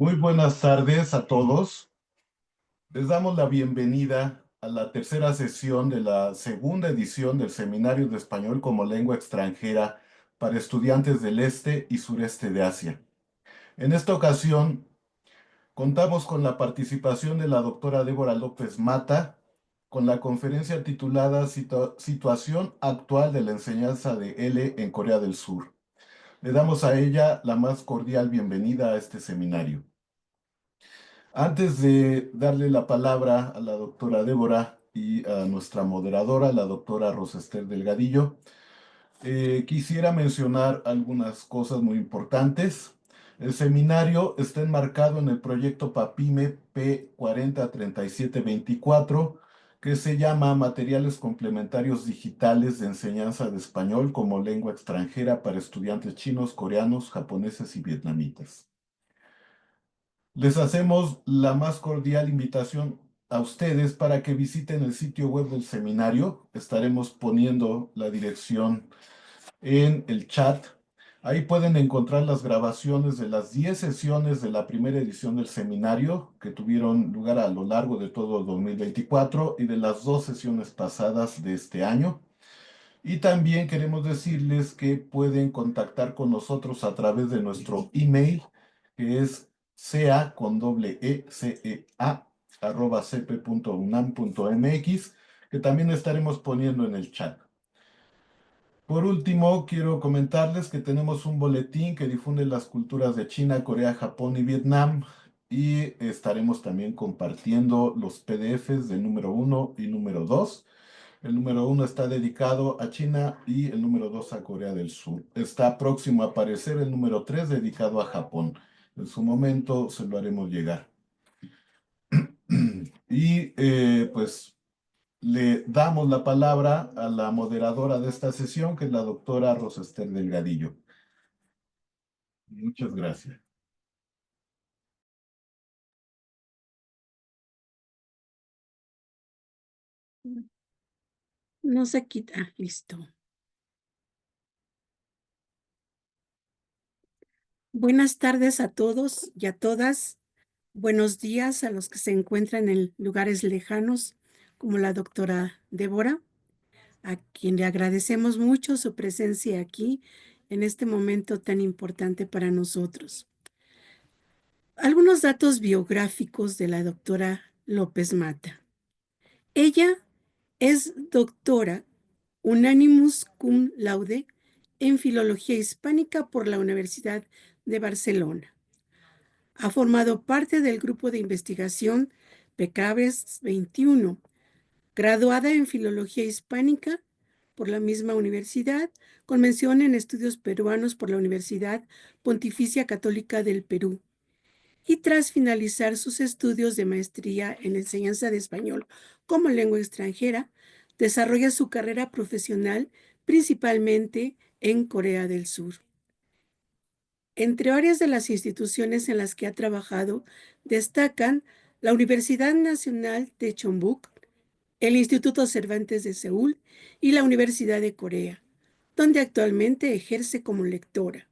Muy buenas tardes a todos. Les damos la bienvenida a la tercera sesión de la segunda edición del Seminario de Español como Lengua Extranjera para estudiantes del este y sureste de Asia. En esta ocasión, contamos con la participación de la doctora Débora López Mata con la conferencia titulada Situación actual de la enseñanza de L en Corea del Sur. Le damos a ella la más cordial bienvenida a este seminario. Antes de darle la palabra a la doctora Débora y a nuestra moderadora, la doctora Rosester Delgadillo, quisiera mencionar algunas cosas muy importantes. El seminario está enmarcado en el proyecto PAPIME P403724, que se llama Materiales Complementarios Digitales de Enseñanza de Español como Lengua Extranjera para Estudiantes Chinos, Coreanos, Japoneses y Vietnamitas. Les hacemos la más cordial invitación a ustedes para que visiten el sitio web del seminario. Estaremos poniendo la dirección en el chat. Ahí pueden encontrar las grabaciones de las 10 sesiones de la primera edición del seminario que tuvieron lugar a lo largo de todo 2024 y de las 2 sesiones pasadas de este año. Y también queremos decirles que pueden contactar con nosotros a través de nuestro email, que es sea con doble e, cea, @cp.unam.mx, que también estaremos poniendo en el chat. Por último, quiero comentarles que tenemos un boletín que difunde las culturas de China, Corea, Japón y Vietnam, y estaremos también compartiendo los PDFs del número 1 y número 2. El número 1 está dedicado a China y el número 2 a Corea del Sur. Está próximo a aparecer el número 3 dedicado a Japón. En su momento se lo haremos llegar. Y pues le damos la palabra a la moderadora de esta sesión, que es la doctora Rosester Delgadillo. Muchas gracias. No se quita. Listo. Buenas tardes a todos y a todas. Buenos días a los que se encuentran en lugares lejanos, como la doctora Débora, a quien le agradecemos mucho su presencia aquí en este momento tan importante para nosotros. Algunos datos biográficos de la doctora López Mata. Ella es doctora Unanimus cum laude en Filología Hispánica por la Universidad de Barcelona. Ha formado parte del grupo de investigación PECABES 21, graduada en Filología Hispánica por la misma universidad, con mención en estudios peruanos por la Universidad Pontificia Católica del Perú. Y tras finalizar sus estudios de maestría en enseñanza de español como lengua extranjera, desarrolla su carrera profesional principalmente en Corea del Sur. Entre varias de las instituciones en las que ha trabajado, destacan la Universidad Nacional de Chonbuk, el Instituto Cervantes de Seúl y la Universidad de Corea, donde actualmente ejerce como lectora.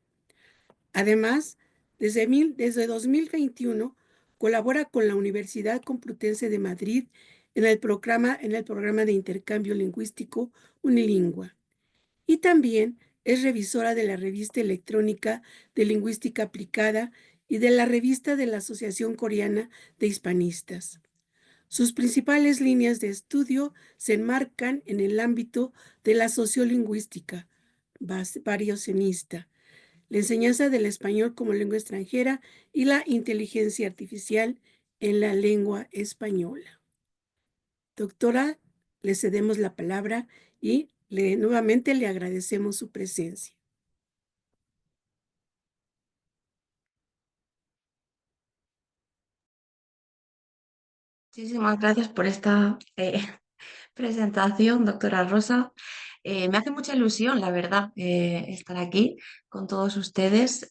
Además, desde 2021 colabora con la Universidad Complutense de Madrid en el programa de intercambio lingüístico Unilingua. Y también es revisora de la revista electrónica de lingüística aplicada y de la revista de la Asociación Coreana de Hispanistas. Sus principales líneas de estudio se enmarcan en el ámbito de la sociolingüística variacionista, la enseñanza del español como lengua extranjera y la inteligencia artificial en la lengua española. Doctora, le cedemos la palabra y nuevamente le agradecemos su presencia. Muchísimas gracias por esta presentación, doctora Rosa. Me hace mucha ilusión, la verdad, estar aquí con todos ustedes.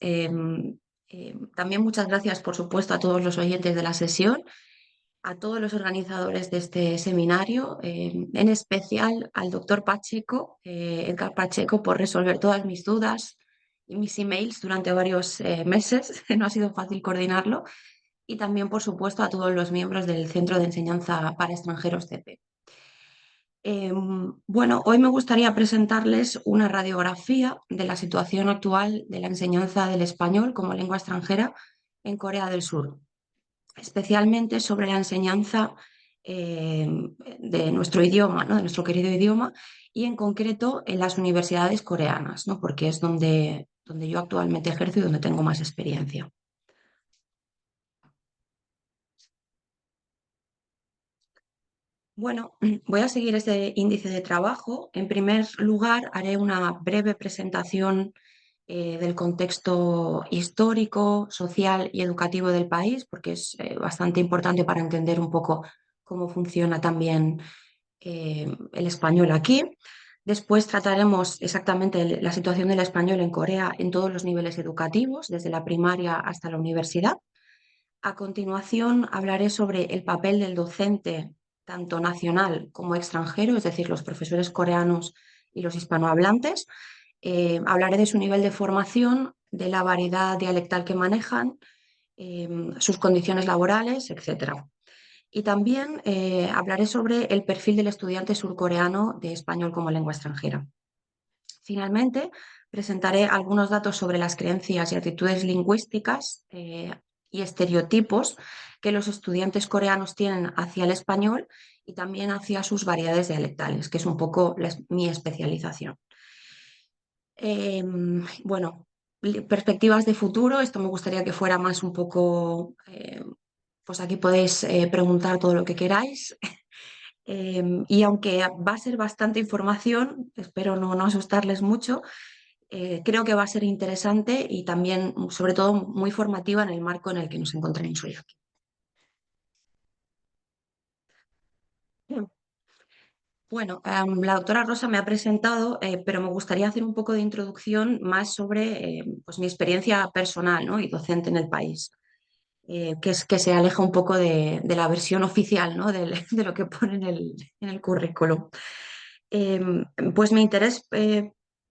También muchas gracias, por supuesto, a todos los oyentes de la sesión, a todos los organizadores de este seminario, en especial al doctor Pacheco, Edgar Pacheco, por resolver todas mis dudas mis emails durante varios meses, no ha sido fácil coordinarlo, y también, por supuesto, a todos los miembros del Centro de Enseñanza para Extranjeros CP. Bueno, hoy me gustaría presentarles una radiografía de la situación actual de la enseñanza del español como lengua extranjera en Corea del Sur, especialmente sobre la enseñanza de nuestro idioma, ¿no? De nuestro querido idioma, y en concreto en las universidades coreanas, ¿no? Porque es donde yo actualmente ejerzo y donde tengo más experiencia. Bueno, voy a seguir este índice de trabajo. En primer lugar, haré una breve presentación del contexto histórico, social y educativo del país, porque es bastante importante para entender un poco cómo funciona también el español aquí. Después trataremos exactamente la situación del español en Corea en todos los niveles educativos, desde la primaria hasta la universidad. A continuación, hablaré sobre el papel del docente, tanto nacional como extranjero, es decir, los profesores coreanos y los hispanohablantes. Hablaré de su nivel de formación, de la variedad dialectal que manejan, sus condiciones laborales, etc. Y también hablaré sobre el perfil del estudiante surcoreano de español como lengua extranjera. Finalmente, presentaré algunos datos sobre las creencias y actitudes lingüísticas y estereotipos que los estudiantes coreanos tienen hacia el español y también hacia sus variedades dialectales, que es un poco mi especialización. Bueno, perspectivas de futuro, esto me gustaría que fuera más un poco, pues aquí podéis preguntar todo lo que queráis. Y aunque va a ser bastante información, espero no asustarles mucho, creo que va a ser interesante y también, sobre todo, muy formativa en el marco en el que nos encontramos hoy aquí. Bueno, la doctora Rosa me ha presentado, pero me gustaría hacer un poco de introducción más sobre pues mi experiencia personal, ¿no? Y docente en el país, que se aleja un poco de la versión oficial, ¿no? De lo que pone en el currículum. Pues mi interés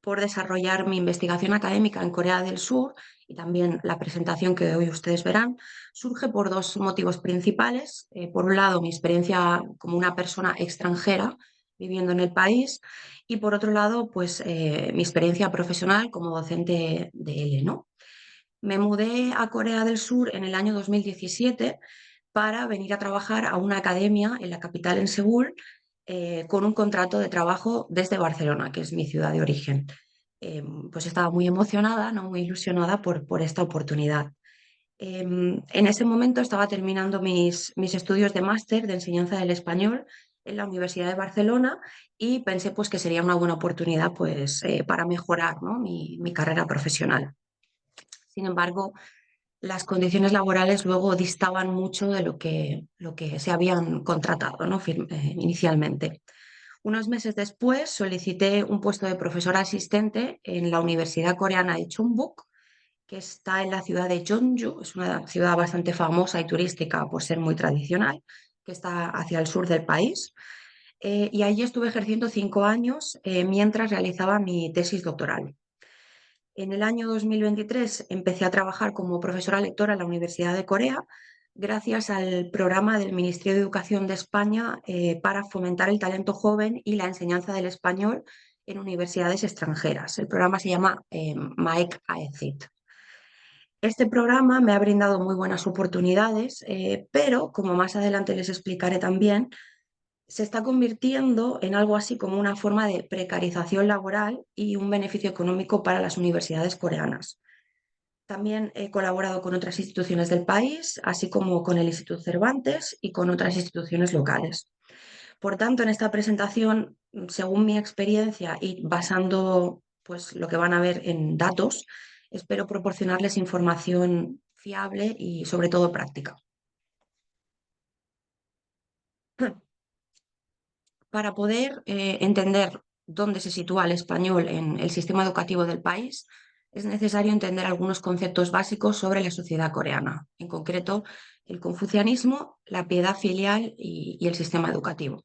por desarrollar mi investigación académica en Corea del Sur y también la presentación que hoy ustedes verán surge por dos motivos principales. Por un lado, mi experiencia como una persona extranjera viviendo en el país y por otro lado, pues mi experiencia profesional como docente de L, ¿no? Me mudé a Corea del Sur en el año 2017 para venir a trabajar a una academia en la capital, en Seúl, con un contrato de trabajo desde Barcelona, que es mi ciudad de origen. Pues estaba muy emocionada, ¿no? Muy ilusionada por esta oportunidad. En ese momento estaba terminando mis estudios de máster de enseñanza del español en la Universidad de Barcelona y pensé pues, que sería una buena oportunidad pues, para mejorar, ¿no? mi carrera profesional. Sin embargo, las condiciones laborales luego distaban mucho de lo que se habían contratado, ¿no? Inicialmente. Unos meses después solicité un puesto de profesora asistente en la Universidad Coreana de Chongbuk, que está en la ciudad de Jeonju, es una ciudad bastante famosa y turística por ser muy tradicional, que está hacia el sur del país. Y allí estuve ejerciendo 5 años mientras realizaba mi tesis doctoral. En el año 2023 empecé a trabajar como profesora lectora en la Universidad de Corea gracias al programa del Ministerio de Educación de España para fomentar el talento joven y la enseñanza del español en universidades extranjeras. El programa se llama Maek Aecit. Este programa me ha brindado muy buenas oportunidades, pero como más adelante les explicaré también, se está convirtiendo en algo así como una forma de precarización laboral y un beneficio económico para las universidades coreanas. También he colaborado con otras instituciones del país, así como con el Instituto Cervantes y con otras instituciones locales. Por tanto, en esta presentación, según mi experiencia y basando pues, lo que van a ver en datos, espero proporcionarles información fiable y sobre todo práctica. Para poder entender dónde se sitúa el español en el sistema educativo del país, es necesario entender algunos conceptos básicos sobre la sociedad coreana, en concreto el confucianismo, la piedad filial y el sistema educativo.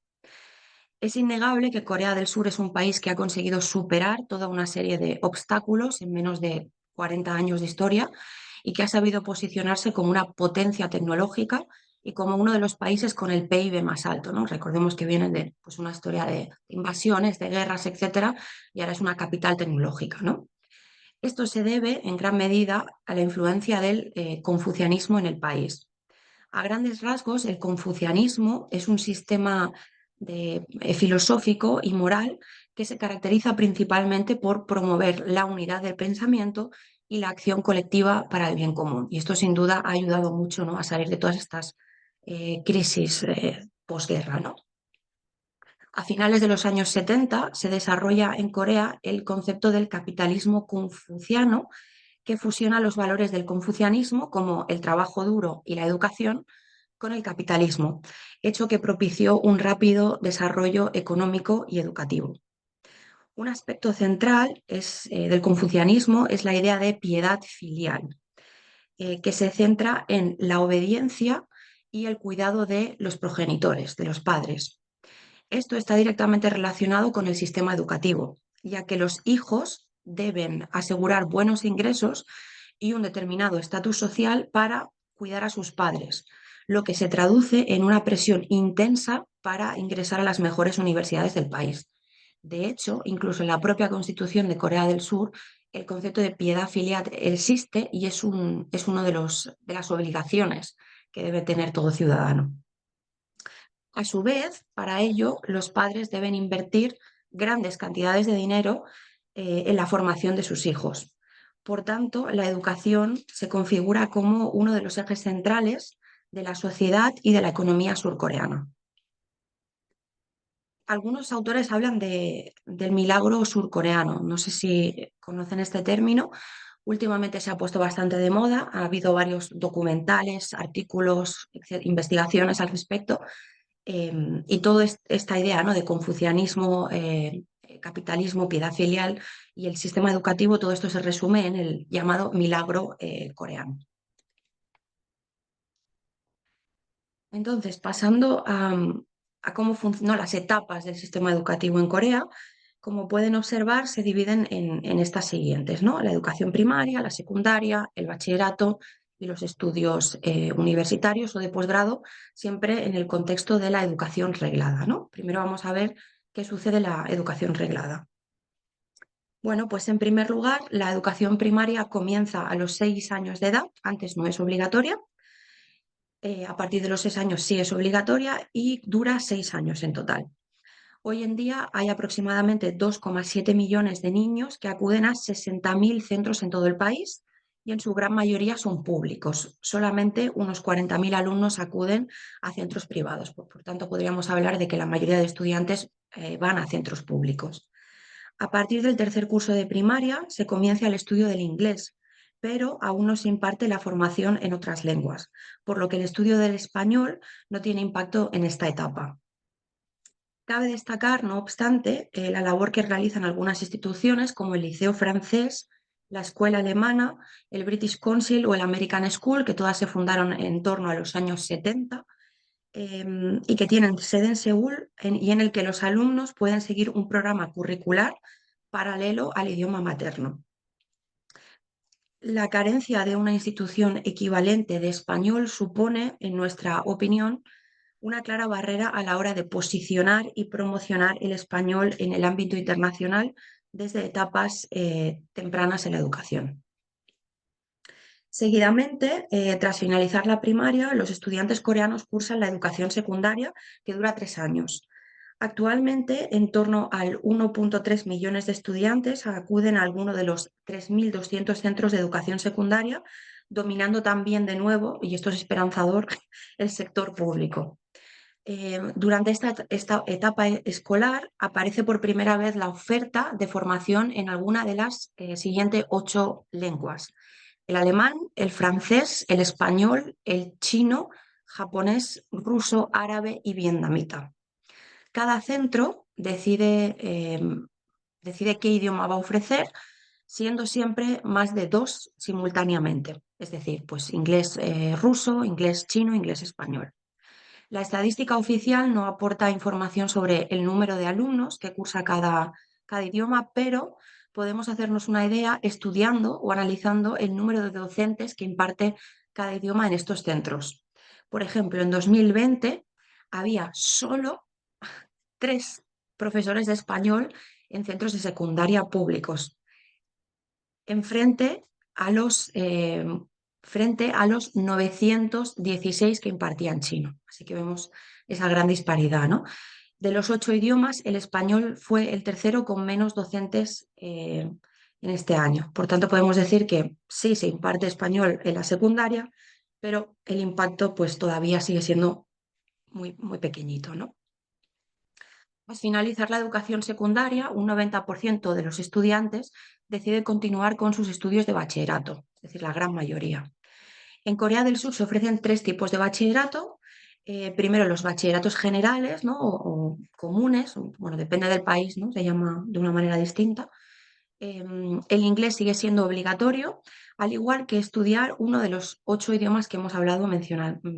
Es innegable que Corea del Sur es un país que ha conseguido superar toda una serie de obstáculos en menos de 40 años de historia y que ha sabido posicionarse como una potencia tecnológica y como uno de los países con el PIB más alto, ¿no? Recordemos que vienen de pues, una historia de invasiones, de guerras, etcétera, y ahora es una capital tecnológica, ¿no? Esto se debe en gran medida a la influencia del confucianismo en el país. A grandes rasgos, el confucianismo es un sistema filosófico y moral que se caracteriza principalmente por promover la unidad del pensamiento y la acción colectiva para el bien común. Y esto sin duda ha ayudado mucho, ¿no?, a salir de todas estas crisis posguerra, ¿no? A finales de los años 70 se desarrolla en Corea el concepto del capitalismo confuciano, que fusiona los valores del confucianismo, como el trabajo duro y la educación, con el capitalismo, hecho que propició un rápido desarrollo económico y educativo. Un aspecto central del confucianismo es la idea de piedad filial, que se centra en la obediencia y el cuidado de los progenitores, de los padres. Esto está directamente relacionado con el sistema educativo, ya que los hijos deben asegurar buenos ingresos y un determinado estatus social para cuidar a sus padres, lo que se traduce en una presión intensa para ingresar a las mejores universidades del país. De hecho, incluso en la propia Constitución de Corea del Sur, el concepto de piedad filial existe y es uno de las obligaciones que debe tener todo ciudadano. A su vez, para ello, los padres deben invertir grandes cantidades de dinero en la formación de sus hijos. Por tanto, la educación se configura como uno de los ejes centrales de la sociedad y de la economía surcoreana. Algunos autores hablan del milagro surcoreano. No sé si conocen este término. Últimamente se ha puesto bastante de moda. Ha habido varios documentales, artículos, investigaciones al respecto. Y toda esta idea, ¿no?, de confucianismo, capitalismo, piedad filial y el sistema educativo, todo esto se resume en el llamado milagro coreano. Entonces, pasando a cómo funcionan las etapas del sistema educativo en Corea, como pueden observar, se dividen en estas siguientes, ¿no? La educación primaria, la secundaria, el bachillerato y los estudios universitarios o de posgrado, siempre en el contexto de la educación reglada, ¿no? Primero vamos a ver qué sucede en la educación reglada. Bueno, pues en primer lugar, la educación primaria comienza a los 6 años de edad, antes no es obligatoria. A partir de los 6 años sí es obligatoria y dura 6 años en total. Hoy en día hay aproximadamente 2,7 millones de niños que acuden a 60.000 centros en todo el país y en su gran mayoría son públicos. Solamente unos 40.000 alumnos acuden a centros privados. Por tanto, podríamos hablar de que la mayoría de estudiantes van a centros públicos. A partir del tercer curso de primaria se comienza el estudio del inglés, pero aún no se imparte la formación en otras lenguas, por lo que el estudio del español no tiene impacto en esta etapa. Cabe destacar, no obstante, la labor que realizan algunas instituciones como el Liceo Francés, la Escuela Alemana, el British Council o el American School, que todas se fundaron en torno a los años 70 y que tienen sede en Seúl y en el que los alumnos pueden seguir un programa curricular paralelo al idioma materno. La carencia de una institución equivalente de español supone, en nuestra opinión, una clara barrera a la hora de posicionar y promocionar el español en el ámbito internacional desde etapas tempranas en la educación. Seguidamente, tras finalizar la primaria, los estudiantes coreanos cursan la educación secundaria, que dura 3 años. Actualmente, en torno al 1,3 millones de estudiantes acuden a alguno de los 3.200 centros de educación secundaria, dominando también de nuevo, y esto es esperanzador, el sector público. Durante esta etapa escolar aparece por primera vez la oferta de formación en alguna de las siguientes 8 lenguas: el alemán, el francés, el español, el chino, japonés, ruso, árabe y vietnamita. Cada centro decide qué idioma va a ofrecer, siendo siempre más de 2 simultáneamente, es decir, pues inglés ruso, inglés chino, inglés español. La estadística oficial no aporta información sobre el número de alumnos que cursa cada idioma, pero podemos hacernos una idea estudiando o analizando el número de docentes que imparte cada idioma en estos centros. Por ejemplo, en 2020 había solo 3 profesores de español en centros de secundaria públicos, frente a los 916 que impartían chino. Así que vemos esa gran disparidad, ¿no? De los 8 idiomas, el español fue el tercero con menos docentes en este año. Por tanto, podemos decir que sí se imparte español en la secundaria, pero el impacto pues todavía sigue siendo muy, muy pequeñito, ¿no? Al finalizar la educación secundaria, un 90% de los estudiantes decide continuar con sus estudios de bachillerato, es decir, la gran mayoría. En Corea del Sur se ofrecen 3 tipos de bachillerato. Primero los bachilleratos generales, ¿no? o comunes, bueno, depende del país, ¿no? Se llama de una manera distinta. El inglés sigue siendo obligatorio, al igual que estudiar uno de los 8 idiomas que hemos hablado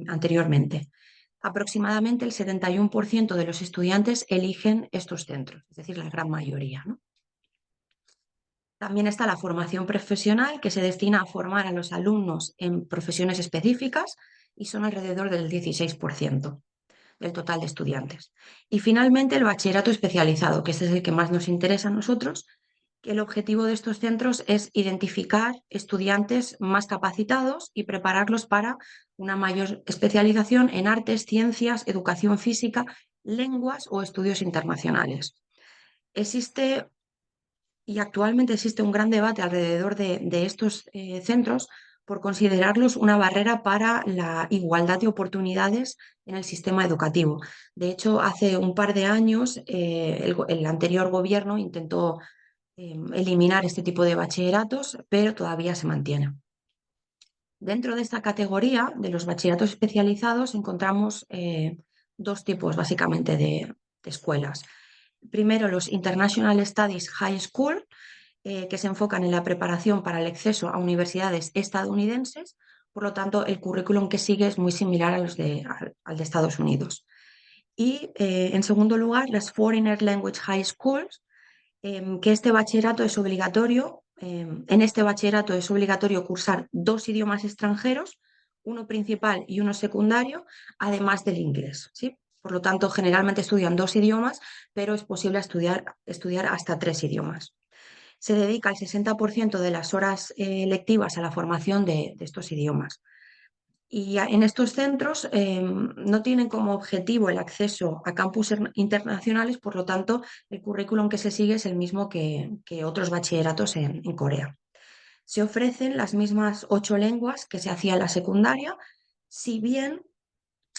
anteriormente. Aproximadamente el 71% de los estudiantes eligen estos centros, es decir, la gran mayoría, ¿no? También está la formación profesional, que se destina a formar a los alumnos en profesiones específicas y son alrededor del 16% del total de estudiantes. Y finalmente el bachillerato especializado, que este es el que más nos interesa a nosotros, que el objetivo de estos centros es identificar estudiantes más capacitados y prepararlos para una mayor especialización en artes, ciencias, educación física, lenguas o estudios internacionales. Actualmente existe un gran debate alrededor de estos centros por considerarlos una barrera para la igualdad de oportunidades en el sistema educativo. De hecho, hace un par de años el anterior gobierno intentó eliminar este tipo de bachilleratos, pero todavía se mantiene. Dentro de esta categoría de los bachilleratos especializados encontramos 2 tipos básicamente de escuelas. Primero, los International Studies High School, que se enfocan en la preparación para el acceso a universidades estadounidenses. Por lo tanto, el currículum que sigue es muy similar al de Estados Unidos. Y, en segundo lugar, las Foreigner Language High Schools, que este bachillerato es obligatorio. En este bachillerato es obligatorio cursar 2 idiomas extranjeros, uno principal y uno secundario, además del inglés, ¿sí? Por lo tanto, generalmente estudian 2 idiomas, pero es posible estudiar hasta 3 idiomas. Se dedica el 60% de las horas lectivas a la formación de estos idiomas. Y en estos centros no tienen como objetivo el acceso a campus internacionales, por lo tanto, el currículum que se sigue es el mismo que otros bachilleratos en Corea. Se ofrecen las mismas 8 lenguas que se hacía en la secundaria, si bien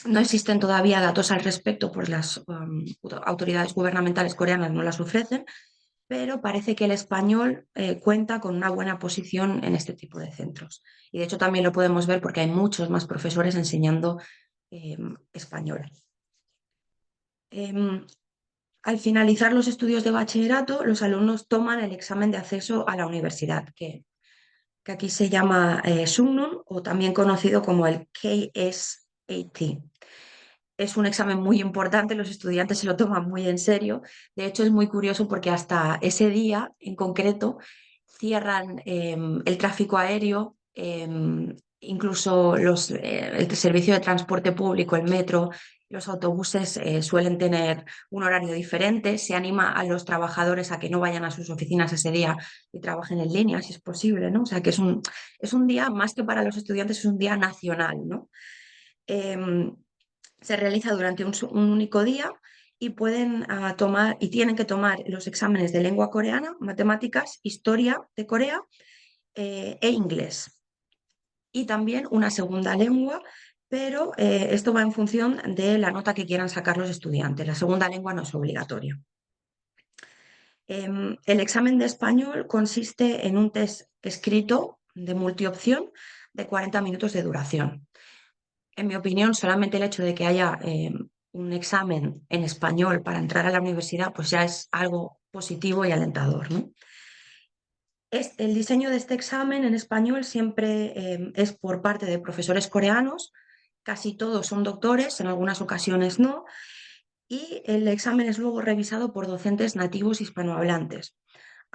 no existen todavía datos al respecto, pues las autoridades gubernamentales coreanas no las ofrecen, pero parece que el español cuenta con una buena posición en este tipo de centros. Y de hecho también lo podemos ver porque hay muchos más profesores enseñando español. Al finalizar los estudios de bachillerato, los alumnos toman el examen de acceso a la universidad, que aquí se llama Sungnon, o también conocido como el KSAT. Es un examen muy importante, los estudiantes se lo toman muy en serio. De hecho, es muy curioso porque hasta ese día en concreto cierran el tráfico aéreo, incluso el servicio de transporte público, el metro, los autobuses suelen tener un horario diferente. Se anima a los trabajadores a que no vayan a sus oficinas ese día y trabajen en línea, si es posible, ¿no? O sea que es un día, más que para los estudiantes, es un día nacional, ¿no? Se realiza durante un único día y pueden tomar y tienen que tomar los exámenes de lengua coreana, matemáticas, historia de Corea e inglés. Y también una segunda lengua, pero esto va en función de la nota que quieran sacar los estudiantes. La segunda lengua no es obligatoria. El examen de español consiste en un test escrito de multiopción de 40 minutos de duración. En mi opinión, solamente el hecho de que haya un examen en español para entrar a la universidad, pues ya es algo positivo y alentador, ¿no? El diseño de este examen en español siempre es por parte de profesores coreanos, casi todos son doctores, en algunas ocasiones no, y el examen es luego revisado por docentes nativos hispanohablantes.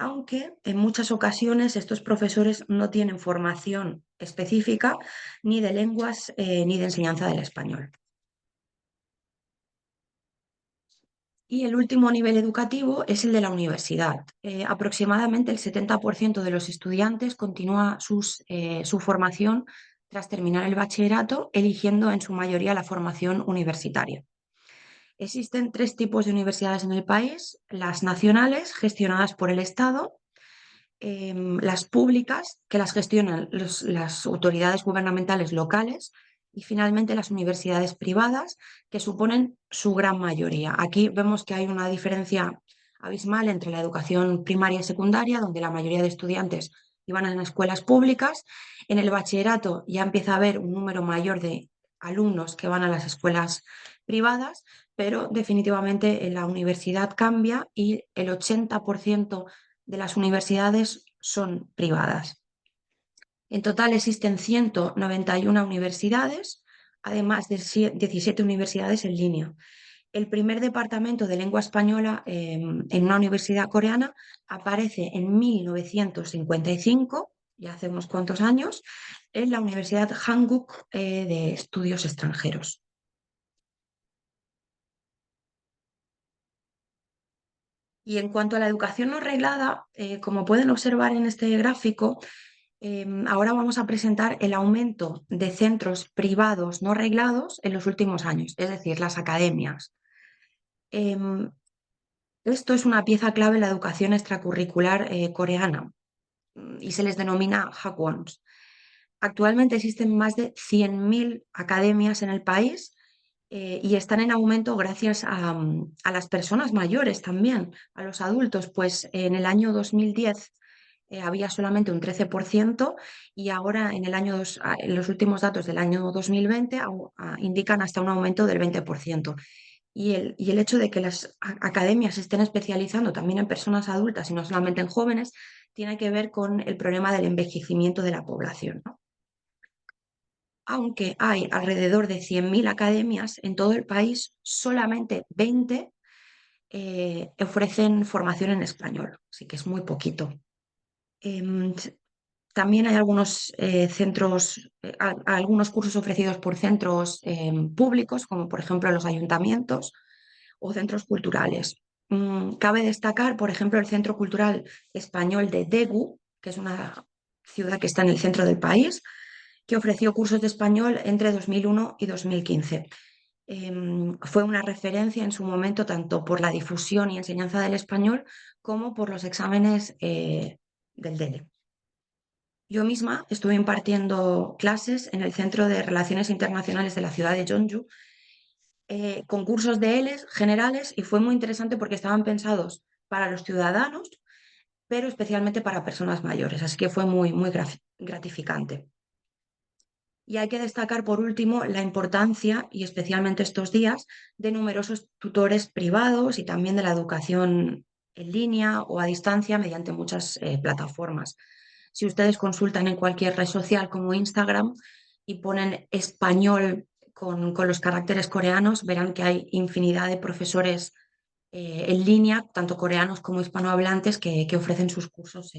aunque en muchas ocasiones estos profesores no tienen formación específica ni de lenguas ni de enseñanza del español. Y el último nivel educativo es el de la universidad. Aproximadamente el 70% de los estudiantes continúa su formación tras terminar el bachillerato, eligiendo en su mayoría la formación universitaria. Existen tres tipos de universidades en el país: las nacionales, gestionadas por el Estado; las públicas, que las gestionan las autoridades gubernamentales locales; y finalmente las universidades privadas, que suponen su gran mayoría. Aquí vemos que hay una diferencia abismal entre la educación primaria y secundaria, donde la mayoría de estudiantes iban a escuelas públicas. En el bachillerato ya empieza a haber un número mayor de alumnos que van a las escuelas privadas, pero definitivamente en la universidad cambia y el 80% de las universidades son privadas. En total existen 191 universidades, además de 17 universidades en línea. El primer departamento de lengua española en una universidad coreana aparece en 1955, ya hace unos cuantos años, en la Universidad Hanguk de Estudios Extranjeros. Y en cuanto a la educación no reglada, como pueden observar en este gráfico, ahora vamos a presentar el aumento de centros privados no reglados en los últimos años, es decir, las academias. Esto es una pieza clave en la educación extracurricular coreana y se les denomina hagwons. Actualmente existen más de 100.000 academias en el país y están en aumento gracias a las personas mayores también, a los adultos, pues en el año 2010 había solamente un 13% y ahora en los últimos datos del año 2020 indican hasta un aumento del 20%. Y el hecho de que las academias se estén especializando también en personas adultas y no solamente en jóvenes, tiene que ver con el problema del envejecimiento de la población, ¿no? Aunque hay alrededor de 100.000 academias en todo el país, solamente 20 ofrecen formación en español, así que es muy poquito. Em, También hay algunos centros, algunos cursos ofrecidos por centros públicos, como por ejemplo los ayuntamientos o centros culturales. Cabe destacar, por ejemplo, el Centro Cultural Español de Daegu, que es una ciudad que está en el centro del país, que ofreció cursos de español entre 2001 y 2015. Fue una referencia en su momento tanto por la difusión y enseñanza del español como por los exámenes del DELE. Yo misma estuve impartiendo clases en el Centro de Relaciones Internacionales de la ciudad de Jeonju, con cursos de ELES generales, y fue muy interesante porque estaban pensados para los ciudadanos, pero especialmente para personas mayores, así que fue muy, muy gratificante. Y hay que destacar, por último, la importancia, y especialmente estos días, de numerosos tutores privados y también de la educación en línea o a distancia mediante muchas plataformas. Si ustedes consultan en cualquier red social como Instagram y ponen español con los caracteres coreanos, verán que hay infinidad de profesores en línea, tanto coreanos como hispanohablantes, que ofrecen sus cursos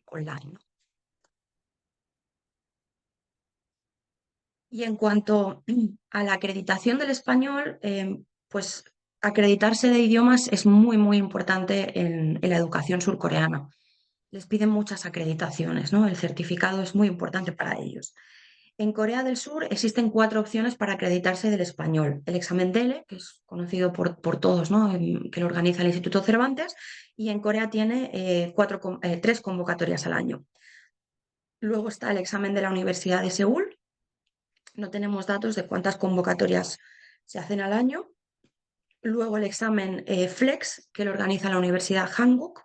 online, ¿no? Y en cuanto a la acreditación del español, pues acreditarse de idiomas es muy, muy importante en la educación surcoreana. Les piden muchas acreditaciones, ¿no? El certificado es muy importante para ellos. En Corea del Sur existen 4 opciones para acreditarse del español: el examen DELE, que es conocido por todos, ¿no? Que lo organiza el Instituto Cervantes, y en Corea tiene 3 convocatorias al año. Luego está el examen de la Universidad de Seúl. No tenemos datos de cuántas convocatorias se hacen al año. Luego el examen FLEX, que lo organiza la Universidad Hanguk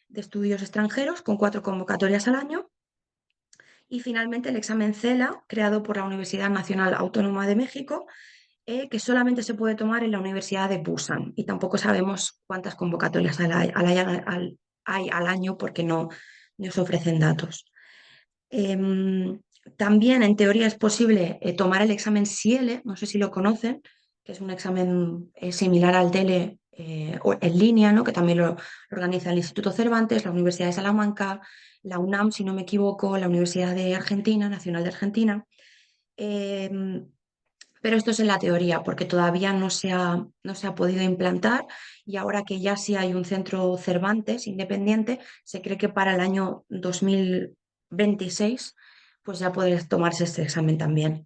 de Estudios Extranjeros, con 4 convocatorias al año. Y finalmente el examen CELA, creado por la Universidad Nacional Autónoma de México, que solamente se puede tomar en la Universidad de Busan. Y tampoco sabemos cuántas convocatorias hay al año porque no nos ofrecen datos. También en teoría es posible tomar el examen SIELE, no sé si lo conocen, que es un examen similar al DELE o en línea, ¿no? Que también lo organiza el Instituto Cervantes, la Universidad de Salamanca, la UNAM, si no me equivoco, la Universidad de Argentina, Nacional de Argentina. Em, pero esto es en la teoría, porque todavía no se ha podido implantar y ahora que ya sí hay un centro Cervantes independiente, se cree que para el año 2026 pues ya podrá tomarse este examen también.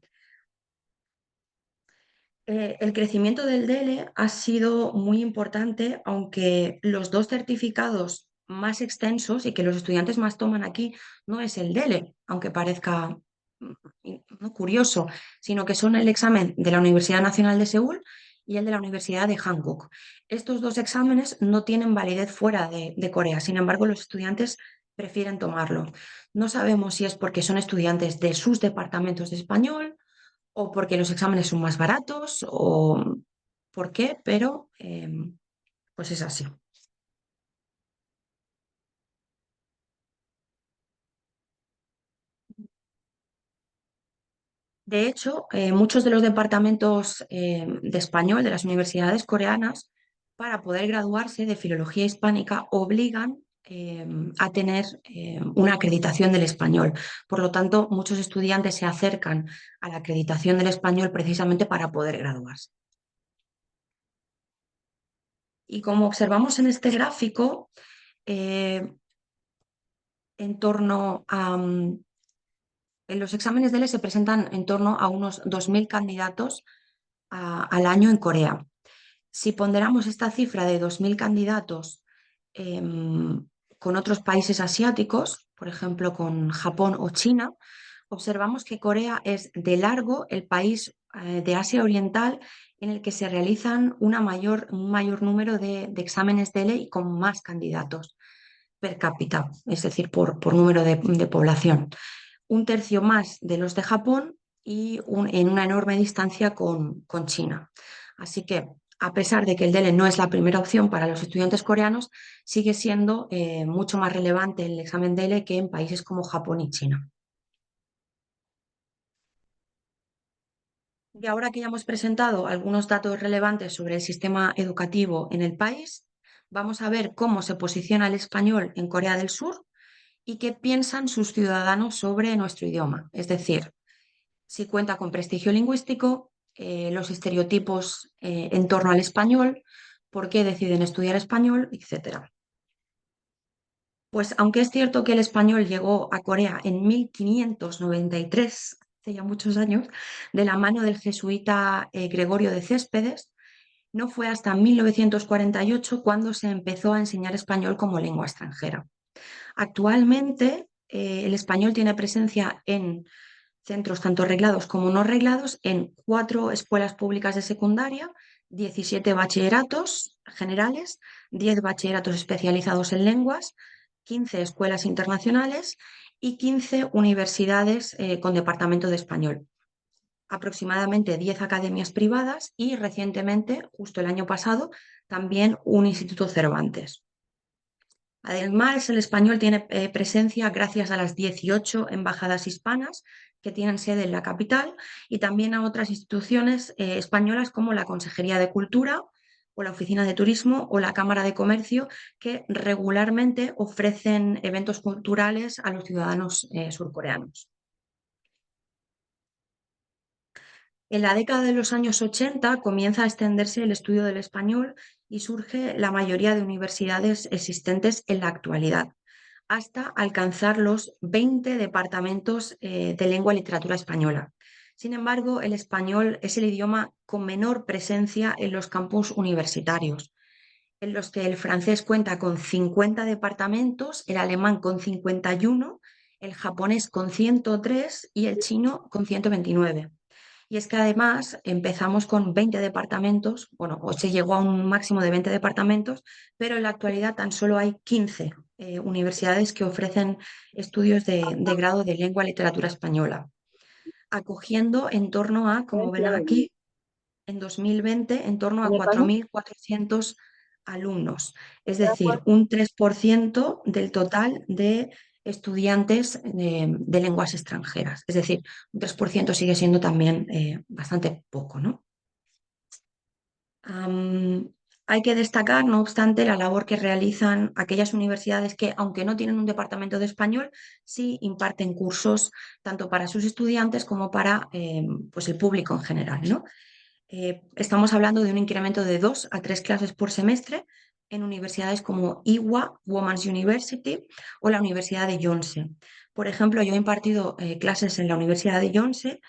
El crecimiento del DELE ha sido muy importante, aunque los dos certificados más extensos y que los estudiantes más toman aquí no es el DELE, aunque parezca no curioso, sino que son el examen de la Universidad Nacional de Seúl y el de la Universidad de Hankook. Estos dos exámenes no tienen validez fuera de Corea, sin embargo, los estudiantes prefieren tomarlo. No sabemos si es porque son estudiantes de sus departamentos de español o porque los exámenes son más baratos o por qué, pero pues es así. De hecho, muchos de los departamentos de español de las universidades coreanas, para poder graduarse de filología hispánica, obligan a tener una acreditación del español. Por lo tanto, muchos estudiantes se acercan a la acreditación del español precisamente para poder graduarse. Y como observamos en este gráfico, eh, en torno a, en los exámenes de DELE se presentan en torno a unos 2.000 candidatos al año en Corea. Si ponderamos esta cifra de 2.000 candidatos con otros países asiáticos, por ejemplo con Japón o China, observamos que Corea es de largo el país de Asia Oriental en el que se realizan un mayor número de exámenes DELE y con más candidatos per cápita, es decir, por número de población. Un tercio más de los de Japón y en una enorme distancia con China. Así que, a pesar de que el DELE no es la primera opción para los estudiantes coreanos, sigue siendo mucho más relevante el examen DELE que en países como Japón y China. Y ahora que ya hemos presentado algunos datos relevantes sobre el sistema educativo en el país, vamos a ver cómo se posiciona el español en Corea del Sur y qué piensan sus ciudadanos sobre nuestro idioma. Es decir, si cuenta con prestigio lingüístico, los estereotipos en torno al español, por qué deciden estudiar español, etcétera. Pues aunque es cierto que el español llegó a Corea en 1593, hace ya muchos años, de la mano del jesuita Gregorio de Céspedes, no fue hasta 1948 cuando se empezó a enseñar español como lengua extranjera. Actualmente, el español tiene presencia en centros tanto reglados como no reglados en 4 escuelas públicas de secundaria, 17 bachilleratos generales, 10 bachilleratos especializados en lenguas, 15 escuelas internacionales y 15 universidades con departamento de español. Aproximadamente 10 academias privadas y recientemente, justo el año pasado, también un Instituto Cervantes. Además, el español tiene presencia gracias a las 18 embajadas hispanas que tienen sede en la capital y también a otras instituciones españolas como la Consejería de Cultura o la Oficina de Turismo o la Cámara de Comercio que regularmente ofrecen eventos culturales a los ciudadanos surcoreanos. En la década de los años 80 comienza a extenderse el estudio del español y surge la mayoría de universidades existentes en la actualidad, hasta alcanzar los 20 departamentos de lengua y literatura española. Sin embargo, el español es el idioma con menor presencia en los campus universitarios, en los que el francés cuenta con 50 departamentos, el alemán con 51, el japonés con 103 y el chino con 129. Y es que además empezamos con 20 departamentos, bueno, o se llegó a un máximo de 20 departamentos, pero en la actualidad tan solo hay 15 universidades que ofrecen estudios de grado de lengua y literatura española, acogiendo en torno a, como ven aquí, en 2020, en torno a 4.400 alumnos, es decir, un 3% del total de estudiantes de lenguas extranjeras. Es decir, un 3% sigue siendo también bastante poco, ¿no? Hay que destacar, no obstante, la labor que realizan aquellas universidades que, aunque no tienen un departamento de español, sí imparten cursos tanto para sus estudiantes como para pues el público en general, ¿no? Estamos hablando de un incremento de 2 a 3 clases por semestre en universidades como IWA, Women's University o la Universidad de Yonsei. Por ejemplo, yo he impartido clases en la Universidad de Yonsei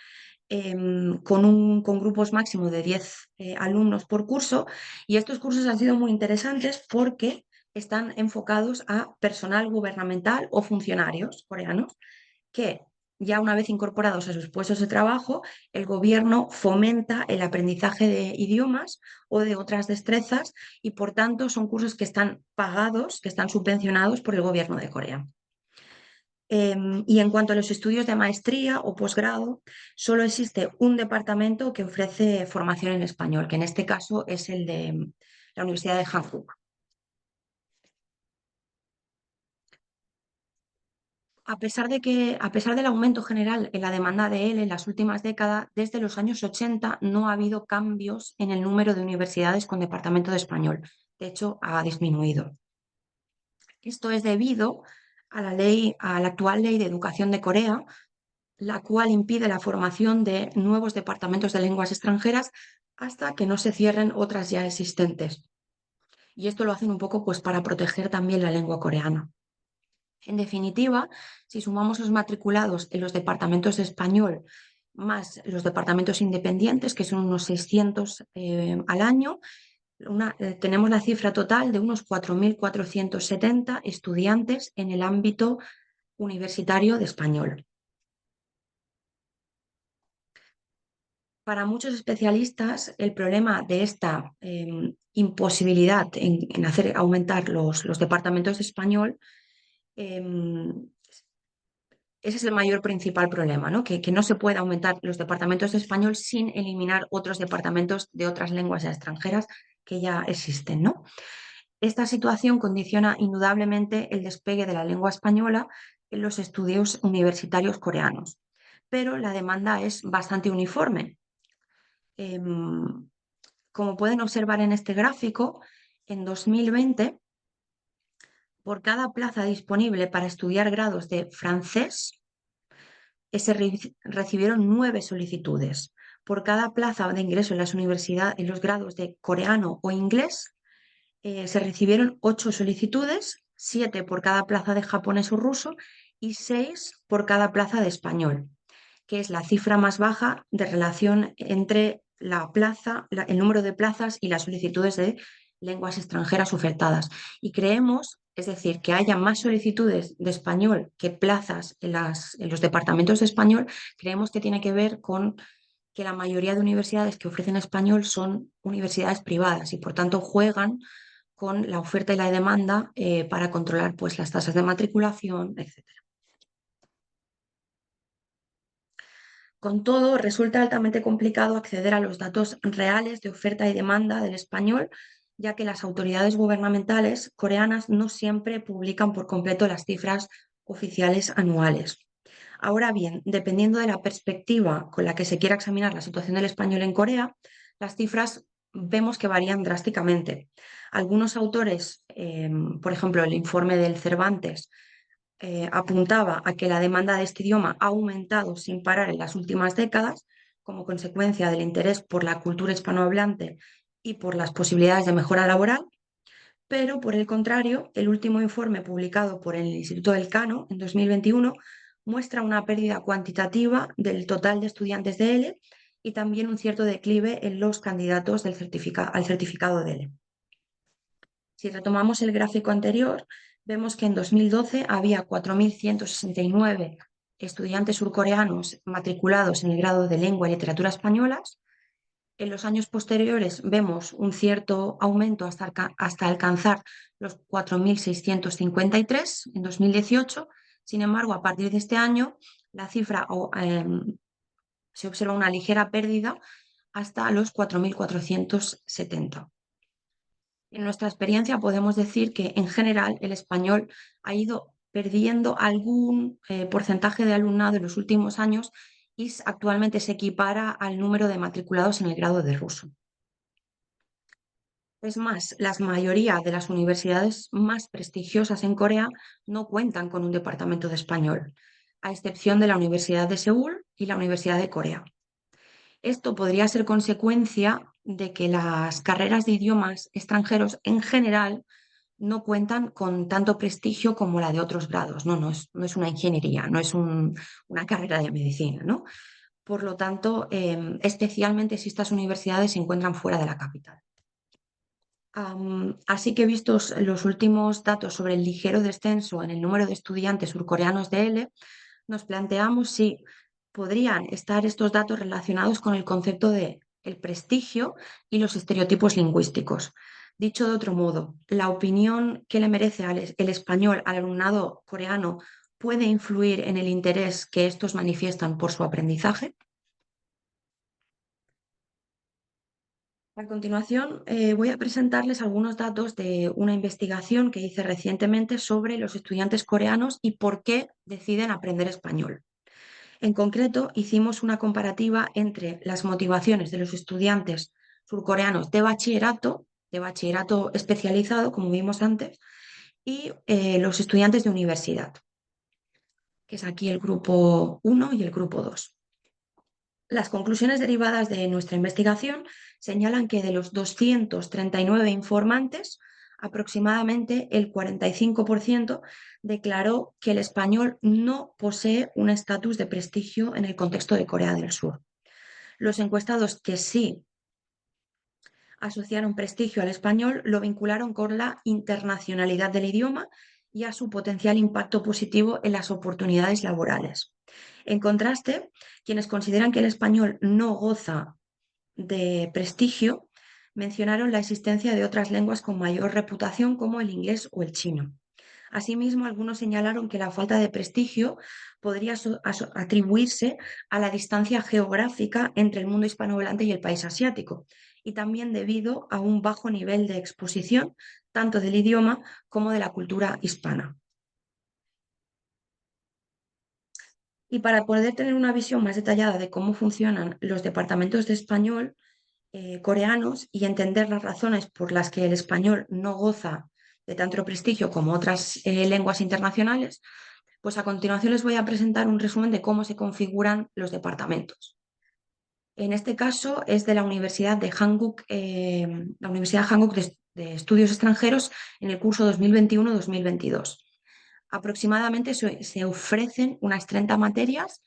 con grupos máximos de 10 alumnos por curso, y estos cursos han sido muy interesantes porque están enfocados a personal gubernamental o funcionarios coreanos que, ya una vez incorporados a sus puestos de trabajo, el gobierno fomenta el aprendizaje de idiomas o de otras destrezas, y por tanto son cursos que están pagados, que están subvencionados por el gobierno de Corea. Y en cuanto a los estudios de maestría o posgrado, solo existe un departamento que ofrece formación en español, que en este caso es el de la Universidad de Hankook. A pesar del aumento general en la demanda de él en las últimas décadas, desde los años 80 no ha habido cambios en el número de universidades con departamento de español. De hecho, ha disminuido. Esto es debido a la actual ley de educación de Corea, la cual impide la formación de nuevos departamentos de lenguas extranjeras hasta que no se cierren otras ya existentes. Y esto lo hacen un poco pues para proteger también la lengua coreana. En definitiva, si sumamos los matriculados en los departamentos de español más los departamentos independientes, que son unos 600 al año, tenemos la cifra total de unos 4.470 estudiantes en el ámbito universitario de español. Para muchos especialistas, el problema de esta imposibilidad en hacer aumentar los departamentos de español, ese es el mayor principal problema, ¿no? Que no se puede aumentar los departamentos de español sin eliminar otros departamentos de otras lenguas extranjeras que ya existen, ¿no? Esta situación condiciona indudablemente el despegue de la lengua española en los estudios universitarios coreanos, pero la demanda es bastante uniforme. Como pueden observar en este gráfico, en 2020, por cada plaza disponible para estudiar grados de francés, recibieron 9 solicitudes. Por cada plaza de ingreso en las universidades, en los grados de coreano o inglés, se recibieron 8 solicitudes, 7 por cada plaza de japonés o ruso y 6 por cada plaza de español, que es la cifra más baja de relación entre el número de plazas y las solicitudes de lenguas extranjeras ofertadas. Y creemos, es decir, que haya más solicitudes de español que plazas en los departamentos de español, creemos que tiene que ver con que la mayoría de universidades que ofrecen español son universidades privadas y por tanto juegan con la oferta y la demanda para controlar pues, las tasas de matriculación, etc. Con todo, resulta altamente complicado acceder a los datos reales de oferta y demanda del español, ya que las autoridades gubernamentales coreanas no siempre publican por completo las cifras oficiales anuales. Ahora bien, dependiendo de la perspectiva con la que se quiera examinar la situación del español en Corea, las cifras vemos que varían drásticamente. Algunos autores, por ejemplo, el informe del Cervantes, apuntaba a que la demanda de este idioma ha aumentado sin parar en las últimas décadas como consecuencia del interés por la cultura hispanohablante y por las posibilidades de mejora laboral, pero por el contrario, el último informe publicado por el Instituto del Cano en 2021 muestra una pérdida cuantitativa del total de estudiantes de ELE y también un cierto declive en los candidatos al certificado de ELE. Si retomamos el gráfico anterior, vemos que en 2012 había 4.169 estudiantes surcoreanos matriculados en el grado de Lengua y Literatura Españolas. En los años posteriores vemos un cierto aumento hasta alcanzar los 4.653 en 2018. Sin embargo, a partir de este año, la cifra se observa una ligera pérdida hasta los 4.470. En nuestra experiencia podemos decir que en general el español ha ido perdiendo algún porcentaje de alumnado en los últimos años y actualmente se equipara al número de matriculados en el grado de ruso. Es más, la mayoría de las universidades más prestigiosas en Corea no cuentan con un departamento de español, a excepción de la Universidad de Seúl y la Universidad de Corea. Esto podría ser consecuencia de que las carreras de idiomas extranjeros en general no cuentan con tanto prestigio como la de otros grados. No es una ingeniería, no es una carrera de medicina, ¿no? Por lo tanto, especialmente si estas universidades se encuentran fuera de la capital. Así que vistos los últimos datos sobre el ligero descenso en el número de estudiantes surcoreanos de L, nos planteamos si podrían estar estos datos relacionados con el concepto de el prestigio y los estereotipos lingüísticos. Dicho de otro modo, la opinión que le merece el español al alumnado coreano puede influir en el interés que estos manifiestan por su aprendizaje. A continuación, voy a presentarles algunos datos de una investigación que hice recientemente sobre los estudiantes coreanos y por qué deciden aprender español. En concreto, hicimos una comparativa entre las motivaciones de los estudiantes surcoreanos de bachillerato especializado, como vimos antes, y los estudiantes de universidad, que es aquí el grupo 1 y el grupo 2. Las conclusiones derivadas de nuestra investigación señalan que de los 239 informantes, aproximadamente el 45% declaró que el español no posee un estatus de prestigio en el contexto de Corea del Sur. Los encuestados que sí asociaron prestigio al español lo vincularon con la internacionalidad del idioma y a su potencial impacto positivo en las oportunidades laborales. En contraste, quienes consideran que el español no goza de prestigio mencionaron la existencia de otras lenguas con mayor reputación como el inglés o el chino. Asimismo, algunos señalaron que la falta de prestigio podría atribuirse a la distancia geográfica entre el mundo hispanohablante y el país asiático, y también debido a un bajo nivel de exposición tanto del idioma como de la cultura hispana. Y para poder tener una visión más detallada de cómo funcionan los departamentos de español coreanos y entender las razones por las que el español no goza de tanto prestigio como otras lenguas internacionales, pues a continuación les voy a presentar un resumen de cómo se configuran los departamentos. En este caso es de la Universidad de Hanguk, la Universidad Hanguk de Estudios Extranjeros en el curso 2021-2022. Aproximadamente se ofrecen unas 30 materias,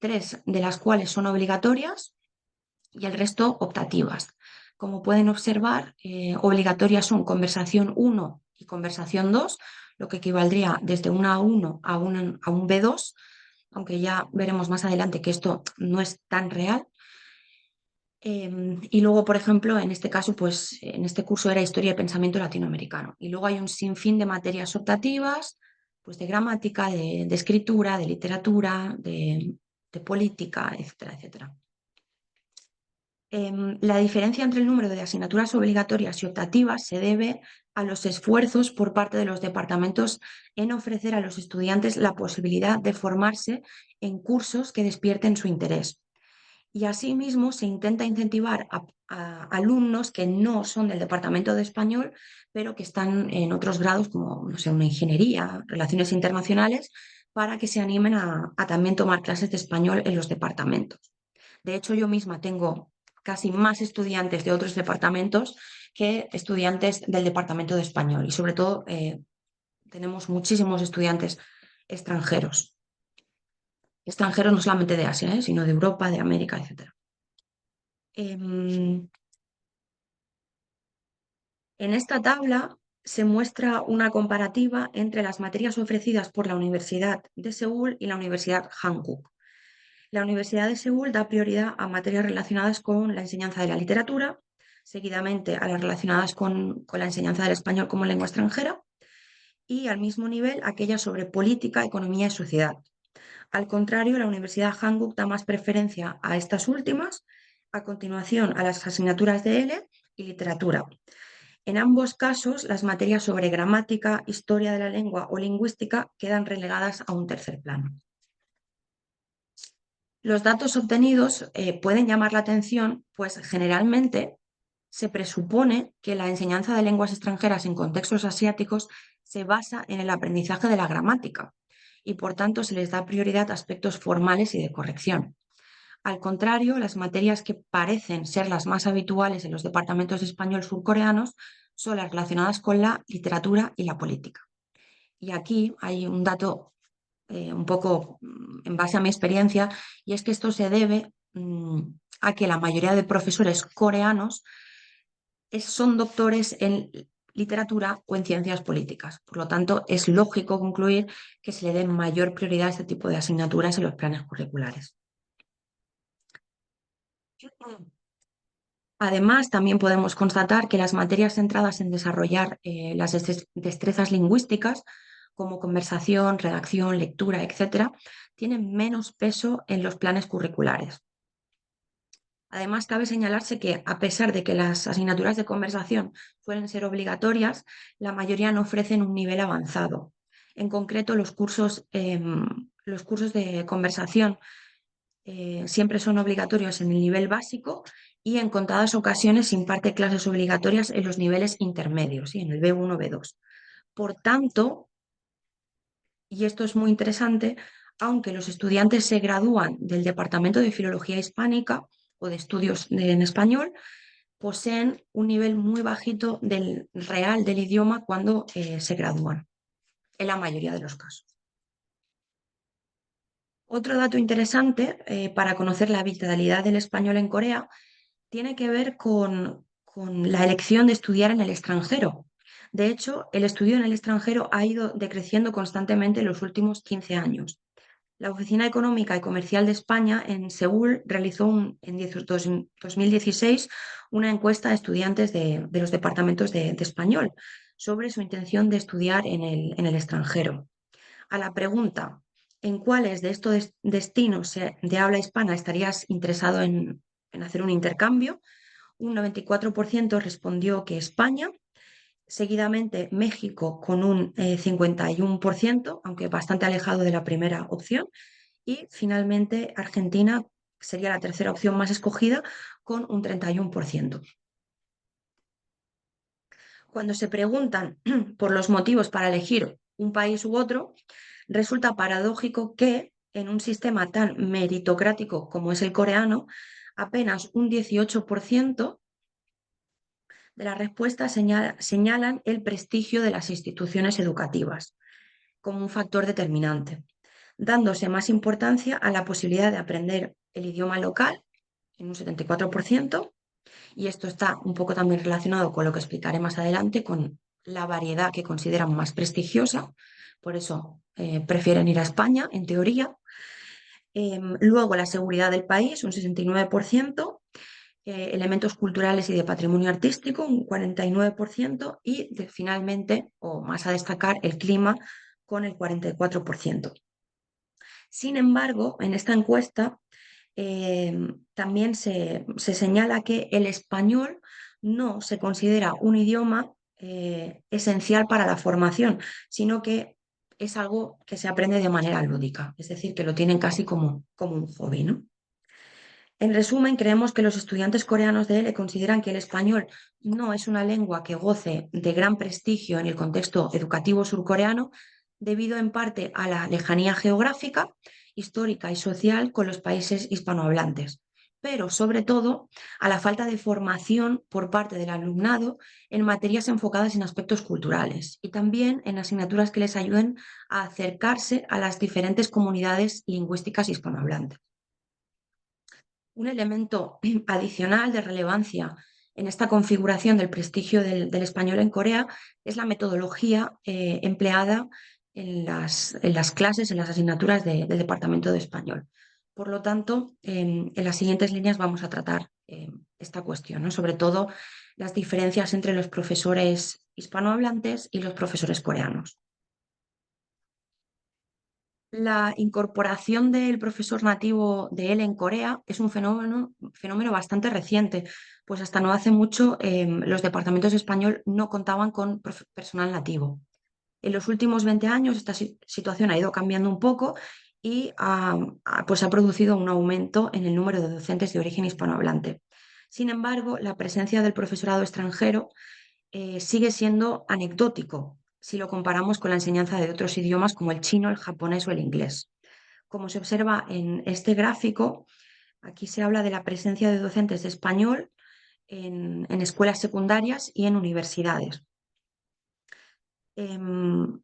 3 de las cuales son obligatorias y el resto optativas. Como pueden observar, obligatorias son conversación 1 y conversación 2, lo que equivaldría desde una A1 a un B2, aunque ya veremos más adelante que esto no es tan real. Y luego, por ejemplo, en este caso, pues en este curso era Historia y Pensamiento Latinoamericano. Y luego hay un sinfín de materias optativas, pues de gramática, de escritura, de literatura, de política, etcétera, etcétera. La diferencia entre el número de asignaturas obligatorias y optativas se debe a los esfuerzos por parte de los departamentos en ofrecer a los estudiantes la posibilidad de formarse en cursos que despierten su interés. Y asimismo se intenta incentivar a alumnos que no son del departamento de español, pero que están en otros grados como, no sé, una ingeniería, relaciones internacionales, para que se animen a también tomar clases de español en los departamentos. De hecho, yo misma tengo casi más estudiantes de otros departamentos que estudiantes del departamento de español y sobre todo tenemos muchísimos estudiantes extranjeros. Extranjeros no solamente de Asia, sino de Europa, de América, etc. En esta tabla se muestra una comparativa entre las materias ofrecidas por la Universidad de Seúl y la Universidad Hanguk. La Universidad de Seúl da prioridad a materias relacionadas con la enseñanza de la literatura, seguidamente a las relacionadas con la enseñanza del español como lengua extranjera y al mismo nivel aquellas sobre política, economía y sociedad. Al contrario, la Universidad Hanguk da más preferencia a estas últimas, a continuación a las asignaturas de L y literatura. En ambos casos, las materias sobre gramática, historia de la lengua o lingüística quedan relegadas a un tercer plano. Los datos obtenidos pueden llamar la atención, pues generalmente se presupone que la enseñanza de lenguas extranjeras en contextos asiáticos se basa en el aprendizaje de la gramática y por tanto se les da prioridad a aspectos formales y de corrección. Al contrario, las materias que parecen ser las más habituales en los departamentos de español surcoreanos son las relacionadas con la literatura y la política. Y aquí hay un dato un poco en base a mi experiencia, y es que esto se debe a que la mayoría de profesores coreanos son doctores en literatura o en ciencias políticas. Por lo tanto, es lógico concluir que se le dé mayor prioridad a este tipo de asignaturas en los planes curriculares. Además, también podemos constatar que las materias centradas en desarrollar las destrezas lingüísticas, como conversación, redacción, lectura, etcétera, tienen menos peso en los planes curriculares. Además, cabe señalarse que, a pesar de que las asignaturas de conversación suelen ser obligatorias, la mayoría no ofrecen un nivel avanzado. En concreto, los cursos de conversación siempre son obligatorios en el nivel básico y en contadas ocasiones se imparte clases obligatorias en los niveles intermedios, ¿sí? En el B1, B2. Por tanto, y esto es muy interesante, aunque los estudiantes se gradúan del Departamento de Filología Hispánica o de Estudios en Español, poseen un nivel muy bajito del real del idioma cuando se gradúan, en la mayoría de los casos. Otro dato interesante para conocer la vitalidad del español en Corea tiene que ver con la elección de estudiar en el extranjero. De hecho, el estudio en el extranjero ha ido decreciendo constantemente en los últimos 15 años. La Oficina Económica y Comercial de España en Seúl realizó en 2016 una encuesta a estudiantes de los departamentos de español sobre su intención de estudiar en el extranjero. A la pregunta, ¿en cuáles de estos destinos de habla hispana estarías interesado en hacer un intercambio? Un 94% respondió que España, seguidamente México con un 51%, aunque bastante alejado de la primera opción, y finalmente Argentina sería la tercera opción más escogida con un 31%. Cuando se preguntan por los motivos para elegir un país u otro, resulta paradójico que en un sistema tan meritocrático como es el coreano, apenas un 18% de las respuestas señalan el prestigio de las instituciones educativas como un factor determinante, dándose más importancia a la posibilidad de aprender el idioma local en un 74%, y esto está un poco también relacionado con lo que explicaré más adelante, con la variedad que consideran más prestigiosa, por eso prefieren ir a España, en teoría. Luego la seguridad del país, un 69%, elementos culturales y de patrimonio artístico, un 49%, y finalmente, o más a destacar, el clima, con el 44%. Sin embargo, en esta encuesta también se señala que el español no se considera un idioma esencial para la formación, sino que es algo que se aprende de manera lúdica, es decir, que lo tienen casi como un hobby, ¿no? En resumen, creemos que los estudiantes coreanos de ELE consideran que el español no es una lengua que goce de gran prestigio en el contexto educativo surcoreano, debido en parte a la lejanía geográfica, histórica y social con los países hispanohablantes, pero sobre todo a la falta de formación por parte del alumnado en materias enfocadas en aspectos culturales y también en asignaturas que les ayuden a acercarse a las diferentes comunidades lingüísticas hispanohablantes. Un elemento adicional de relevancia en esta configuración del prestigio del español en Corea es la metodología empleada en las clases, en las asignaturas del Departamento de Español. Por lo tanto, en las siguientes líneas vamos a tratar esta cuestión, ¿no? Sobre todo las diferencias entre los profesores hispanohablantes y los profesores coreanos. La incorporación del profesor nativo de él en Corea es un fenómeno bastante reciente, pues hasta no hace mucho los departamentos de español no contaban con personal nativo. En los últimos 20 años esta situación ha ido cambiando un poco y pues ha producido un aumento en el número de docentes de origen hispanohablante. Sin embargo, la presencia del profesorado extranjero sigue siendo anecdótico si lo comparamos con la enseñanza de otros idiomas como el chino, el japonés o el inglés. Como se observa en este gráfico, aquí se habla de la presencia de docentes de español en escuelas secundarias y en universidades. En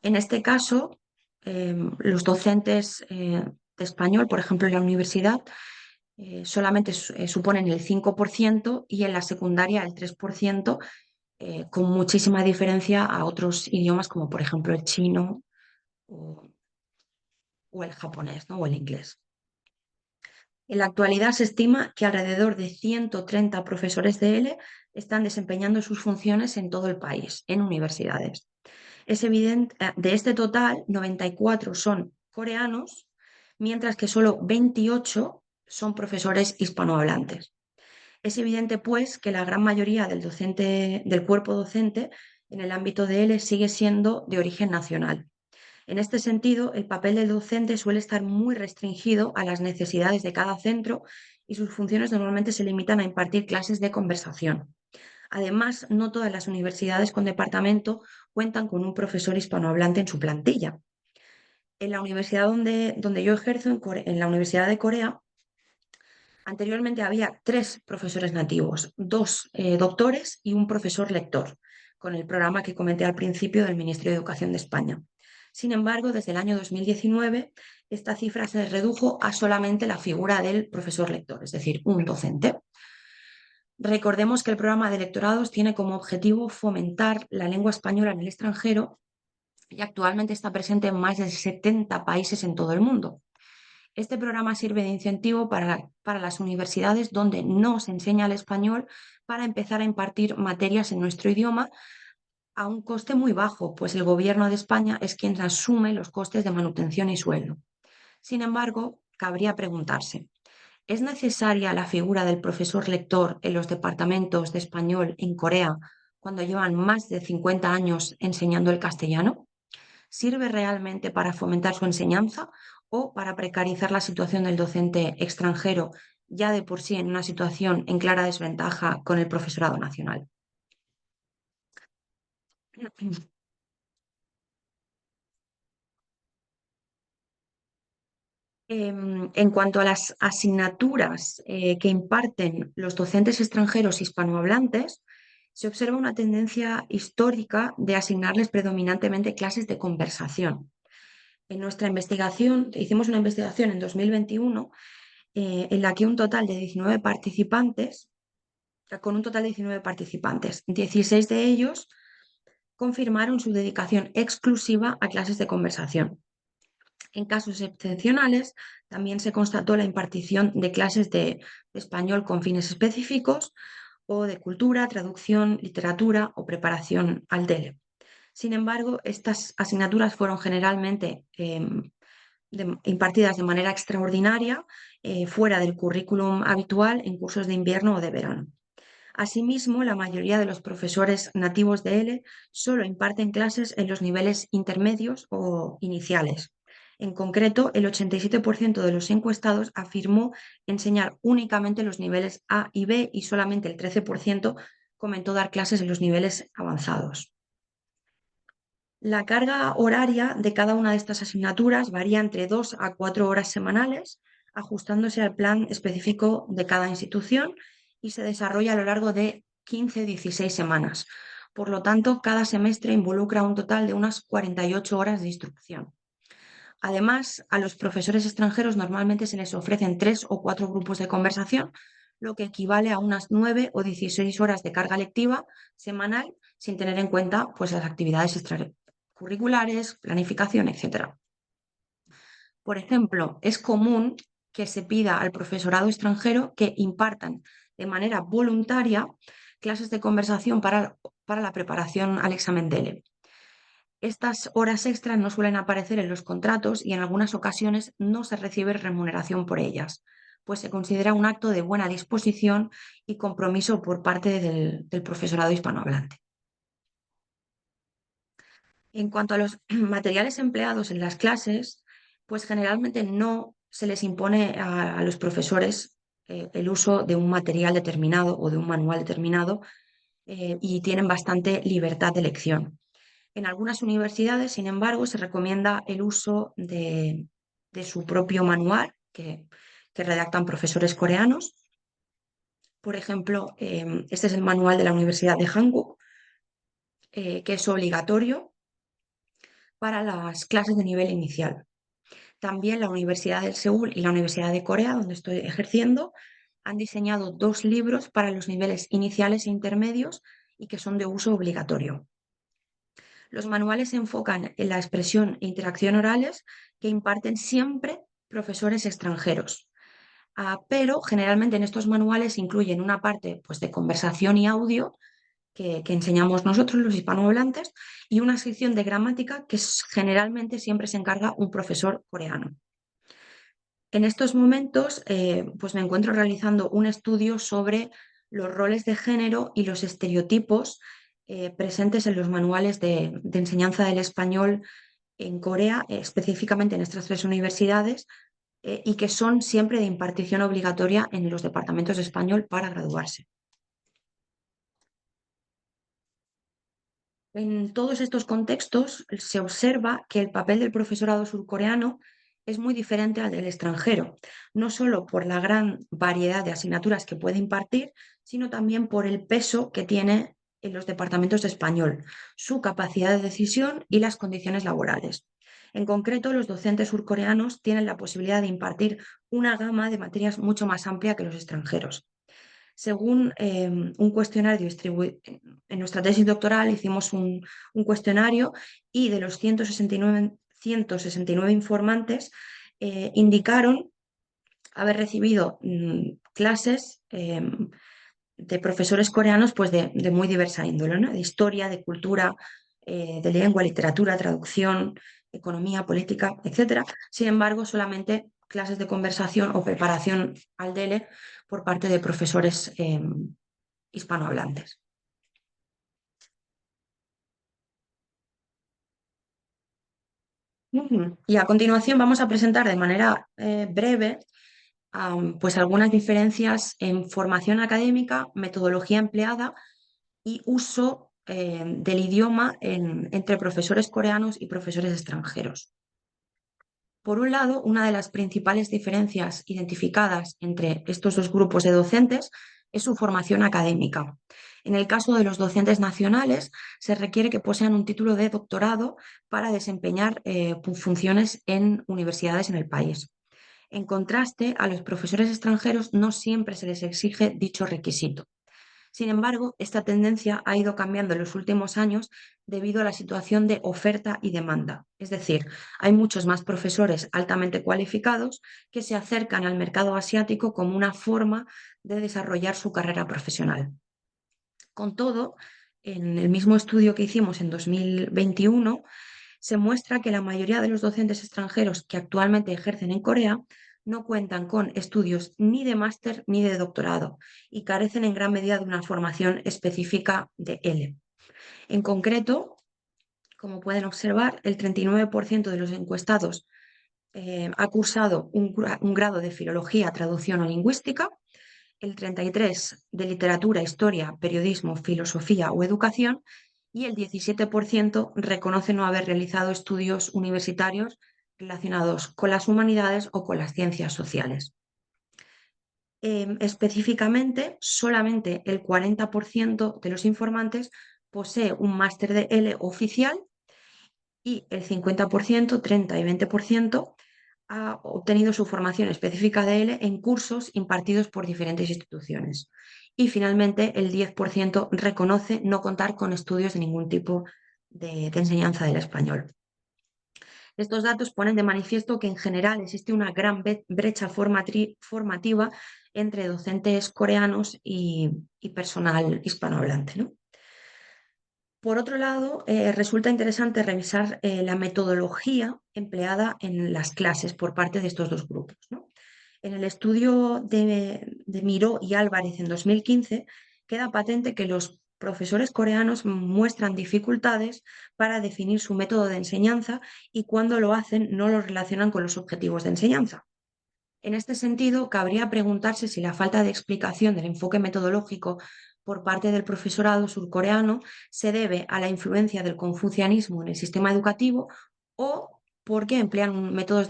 este caso, los docentes de español, por ejemplo, en la universidad, solamente suponen el 5% y en la secundaria el 3%, con muchísima diferencia a otros idiomas como, por ejemplo, el chino o, o el japonés, ¿no? O el inglés. En la actualidad se estima que alrededor de 130 profesores de L están desempeñando sus funciones en todo el país, en universidades. Es evidente, de este total, 94 son coreanos, mientras que solo 28 son profesores hispanohablantes. Es evidente, pues, que la gran mayoría del cuerpo docente en el ámbito de L sigue siendo de origen nacional. En este sentido, el papel del docente suele estar muy restringido a las necesidades de cada centro y sus funciones normalmente se limitan a impartir clases de conversación. Además, no todas las universidades con departamento cuentan con un profesor hispanohablante en su plantilla. En la universidad donde yo ejerzo, en la Universidad de Corea, anteriormente había 3 profesores nativos, 2 doctores y un profesor lector, con el programa que comenté al principio del Ministerio de Educación de España. Sin embargo, desde el año 2019, esta cifra se redujo a solamente la figura del profesor lector, es decir, un docente. Recordemos que el programa de lectorados tiene como objetivo fomentar la lengua española en el extranjero y actualmente está presente en más de 70 países en todo el mundo. Este programa sirve de incentivo para las universidades donde no se enseña el español para empezar a impartir materias en nuestro idioma a un coste muy bajo, pues el Gobierno de España es quien asume los costes de manutención y sueldo. Sin embargo, cabría preguntarse, ¿es necesaria la figura del profesor lector en los departamentos de español en Corea cuando llevan más de 50 años enseñando el castellano? ¿Sirve realmente para fomentar su enseñanza o para precarizar la situación del docente extranjero, ya de por sí en una situación en clara desventaja con el profesorado nacional? En cuanto a las asignaturas que imparten los docentes extranjeros hispanohablantes, se observa una tendencia histórica de asignarles predominantemente clases de conversación. En nuestra investigación, hicimos una investigación en 2021 en la que un total de 19 participantes, con un total de 19 participantes, 16 de ellos confirmaron su dedicación exclusiva a clases de conversación. En casos excepcionales, también se constató la impartición de clases de español con fines específicos o de cultura, traducción, literatura o preparación al DELE. Sin embargo, estas asignaturas fueron generalmente impartidas de manera extraordinaria, fuera del currículum habitual en cursos de invierno o de verano. Asimismo, la mayoría de los profesores nativos de L solo imparten clases en los niveles intermedios o iniciales. En concreto, el 87% de los encuestados afirmó enseñar únicamente los niveles A y B y solamente el 13% comentó dar clases en los niveles avanzados. La carga horaria de cada una de estas asignaturas varía entre 2 a 4 horas semanales, ajustándose al plan específico de cada institución y se desarrolla a lo largo de 15-16 semanas. Por lo tanto, cada semestre involucra un total de unas 48 horas de instrucción. Además, a los profesores extranjeros normalmente se les ofrecen 3 o 4 grupos de conversación, lo que equivale a unas 9 o 16 horas de carga lectiva semanal, sin tener en cuenta pues, las actividades extracurriculares, planificación, etc. Por ejemplo, es común que se pida al profesorado extranjero que impartan de manera voluntaria clases de conversación para la preparación al examen DELE. Estas horas extras no suelen aparecer en los contratos y en algunas ocasiones no se recibe remuneración por ellas, pues se considera un acto de buena disposición y compromiso por parte del profesorado hispanohablante. En cuanto a los materiales empleados en las clases, pues generalmente no se les impone a los profesores el uso de un material determinado o de un manual determinado y tienen bastante libertad de elección. En algunas universidades, sin embargo, se recomienda el uso de su propio manual que redactan profesores coreanos. Por ejemplo, este es el manual de la Universidad de Hanguk, que es obligatorio para las clases de nivel inicial. También la Universidad de Seúl y la Universidad de Corea, donde estoy ejerciendo, han diseñado 2 libros para los niveles iniciales e intermedios y que son de uso obligatorio. Los manuales se enfocan en la expresión e interacción orales que imparten siempre profesores extranjeros. Pero generalmente en estos manuales incluyen una parte pues, de conversación y audio que enseñamos nosotros, los hispanohablantes, y una sección de gramática que generalmente siempre se encarga un profesor coreano. En estos momentos, pues me encuentro realizando un estudio sobre los roles de género y los estereotipos presentes en los manuales de enseñanza del español en Corea, específicamente en estas 3 universidades, y que son siempre de impartición obligatoria en los departamentos de español para graduarse. En todos estos contextos se observa que el papel del profesorado surcoreano es muy diferente al del extranjero, no solo por la gran variedad de asignaturas que puede impartir, sino también por el peso que tiene en los departamentos de español, su capacidad de decisión y las condiciones laborales. En concreto, los docentes surcoreanos tienen la posibilidad de impartir una gama de materias mucho más amplia que los extranjeros. Según un cuestionario distribuido en nuestra tesis doctoral, hicimos un cuestionario y de los 169 informantes indicaron haber recibido clases de profesores coreanos pues de muy diversa índole, ¿no? De historia, de cultura, de lengua, literatura, traducción, economía, política, etc. Sin embargo, solamente clases de conversación o preparación al DELE por parte de profesores hispanohablantes. Y a continuación vamos a presentar de manera breve pues algunas diferencias en formación académica, metodología empleada y uso del idioma entre profesores coreanos y profesores extranjeros. Por un lado, una de las principales diferencias identificadas entre estos 2 grupos de docentes es su formación académica. En el caso de los docentes nacionales, se requiere que posean un título de doctorado para desempeñar funciones en universidades en el país. En contraste, a los profesores extranjeros no siempre se les exige dicho requisito. Sin embargo, esta tendencia ha ido cambiando en los últimos años debido a la situación de oferta y demanda. Es decir, hay muchos más profesores altamente cualificados que se acercan al mercado asiático como una forma de desarrollar su carrera profesional. Con todo, en el mismo estudio que hicimos en 2021, se muestra que la mayoría de los docentes extranjeros que actualmente ejercen en Corea no cuentan con estudios ni de máster ni de doctorado y carecen en gran medida de una formación específica de L. En concreto, como pueden observar, el 39% de los encuestados ha cursado un grado de filología, traducción o lingüística, el 33% de literatura, historia, periodismo, filosofía o educación y el 17% reconoce no haber realizado estudios universitarios relacionados con las humanidades o con las ciencias sociales. Específicamente, solamente el 40% de los informantes posee un máster de L oficial y el 50%, 30 y 20%, ha obtenido su formación específica de L en cursos impartidos por diferentes instituciones. Y finalmente, el 10% reconoce no contar con estudios de ningún tipo de enseñanza del español. Estos datos ponen de manifiesto que en general existe una gran brecha formativa entre docentes coreanos y personal hispanohablante, ¿no? Por otro lado, resulta interesante revisar la metodología empleada en las clases por parte de estos 2 grupos, ¿no? En el estudio de Miró y Álvarez en 2015 queda patente que los profesores coreanos muestran dificultades para definir su método de enseñanza y cuando lo hacen no lo relacionan con los objetivos de enseñanza. En este sentido, cabría preguntarse si la falta de explicación del enfoque metodológico por parte del profesorado surcoreano se debe a la influencia del confucianismo en el sistema educativo o porque emplean métodos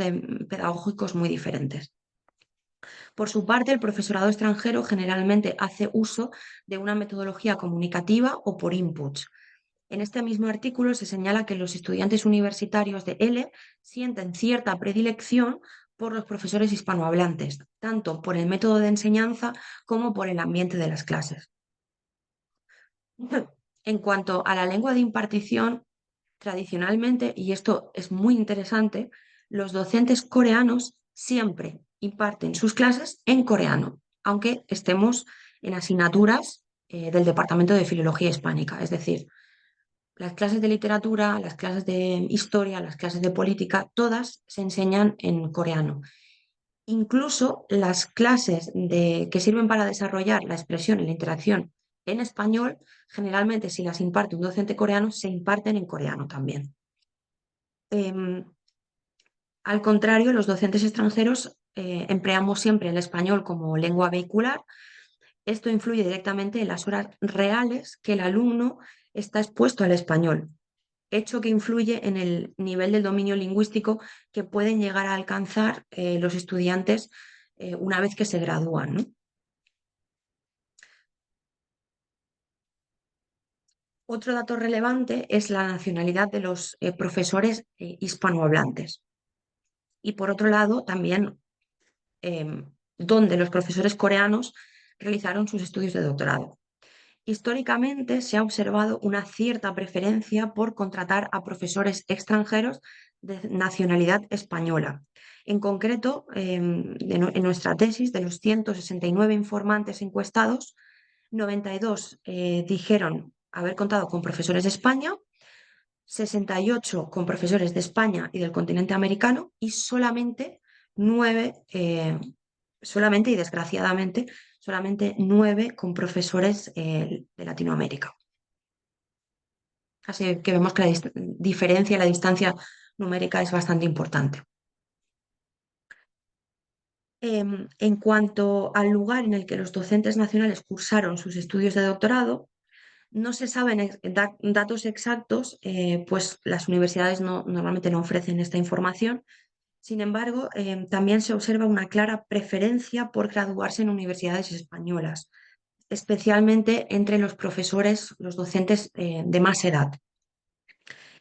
pedagógicos muy diferentes. Por su parte, el profesorado extranjero generalmente hace uso de una metodología comunicativa o por inputs. En este mismo artículo se señala que los estudiantes universitarios de L sienten cierta predilección por los profesores hispanohablantes, tanto por el método de enseñanza como por el ambiente de las clases. En cuanto a la lengua de impartición, tradicionalmente, y esto es muy interesante, los docentes coreanos siempre imparten sus clases en coreano, aunque estemos en asignaturas del Departamento de Filología Hispánica, es decir, las clases de literatura, las clases de historia, las clases de política, todas se enseñan en coreano. Incluso las clases que sirven para desarrollar la expresión y la interacción en español, generalmente si las imparte un docente coreano, se imparten en coreano también. Al contrario, los docentes extranjeros empleamos siempre el español como lengua vehicular. Esto influye directamente en las horas reales que el alumno está expuesto al español, hecho que influye en el nivel del dominio lingüístico que pueden llegar a alcanzar los estudiantes una vez que se gradúan, ¿no? Otro dato relevante es la nacionalidad de los profesores hispanohablantes. Y por otro lado, también donde los profesores coreanos realizaron sus estudios de doctorado. Históricamente se ha observado una cierta preferencia por contratar a profesores extranjeros de nacionalidad española. En concreto, en nuestra tesis, de los 169 informantes encuestados, 92 dijeron haber contado con profesores de España, 68 con profesores de España y del continente americano y solamente 9, solamente y desgraciadamente, solamente 9 con profesores de Latinoamérica. Así que vemos que la diferencia, la distancia numérica es bastante importante. En cuanto al lugar en el que los docentes nacionales cursaron sus estudios de doctorado, no se saben datos exactos, pues las universidades normalmente no ofrecen esta información. Sin embargo, también se observa una clara preferencia por graduarse en universidades españolas, especialmente entre los profesores, los docentes de más edad.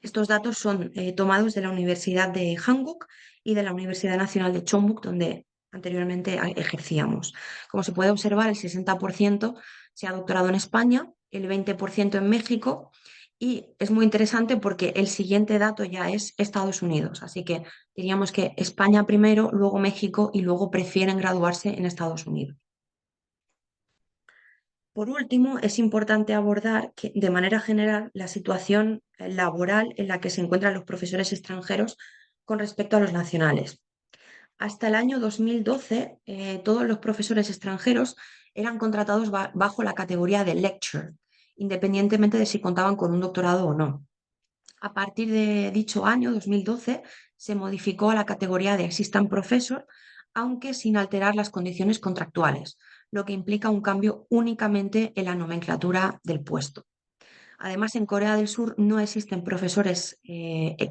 Estos datos son tomados de la Universidad de Hanguk y de la Universidad Nacional de Chonbuk, donde anteriormente ejercíamos. Como se puede observar, el 60% se ha doctorado en España, el 20% en México, y es muy interesante porque el siguiente dato ya es Estados Unidos. Así que diríamos que España primero, luego México y luego prefieren graduarse en Estados Unidos. Por último, es importante abordar que, de manera general, la situación laboral en la que se encuentran los profesores extranjeros con respecto a los nacionales. Hasta el año 2012, todos los profesores extranjeros eran contratados bajo la categoría de lecturer, independientemente de si contaban con un doctorado o no. A partir de dicho año, 2012, se modificó a la categoría de assistant professor, aunque sin alterar las condiciones contractuales, lo que implica un cambio únicamente en la nomenclatura del puesto. Además, en Corea del Sur no existen profesores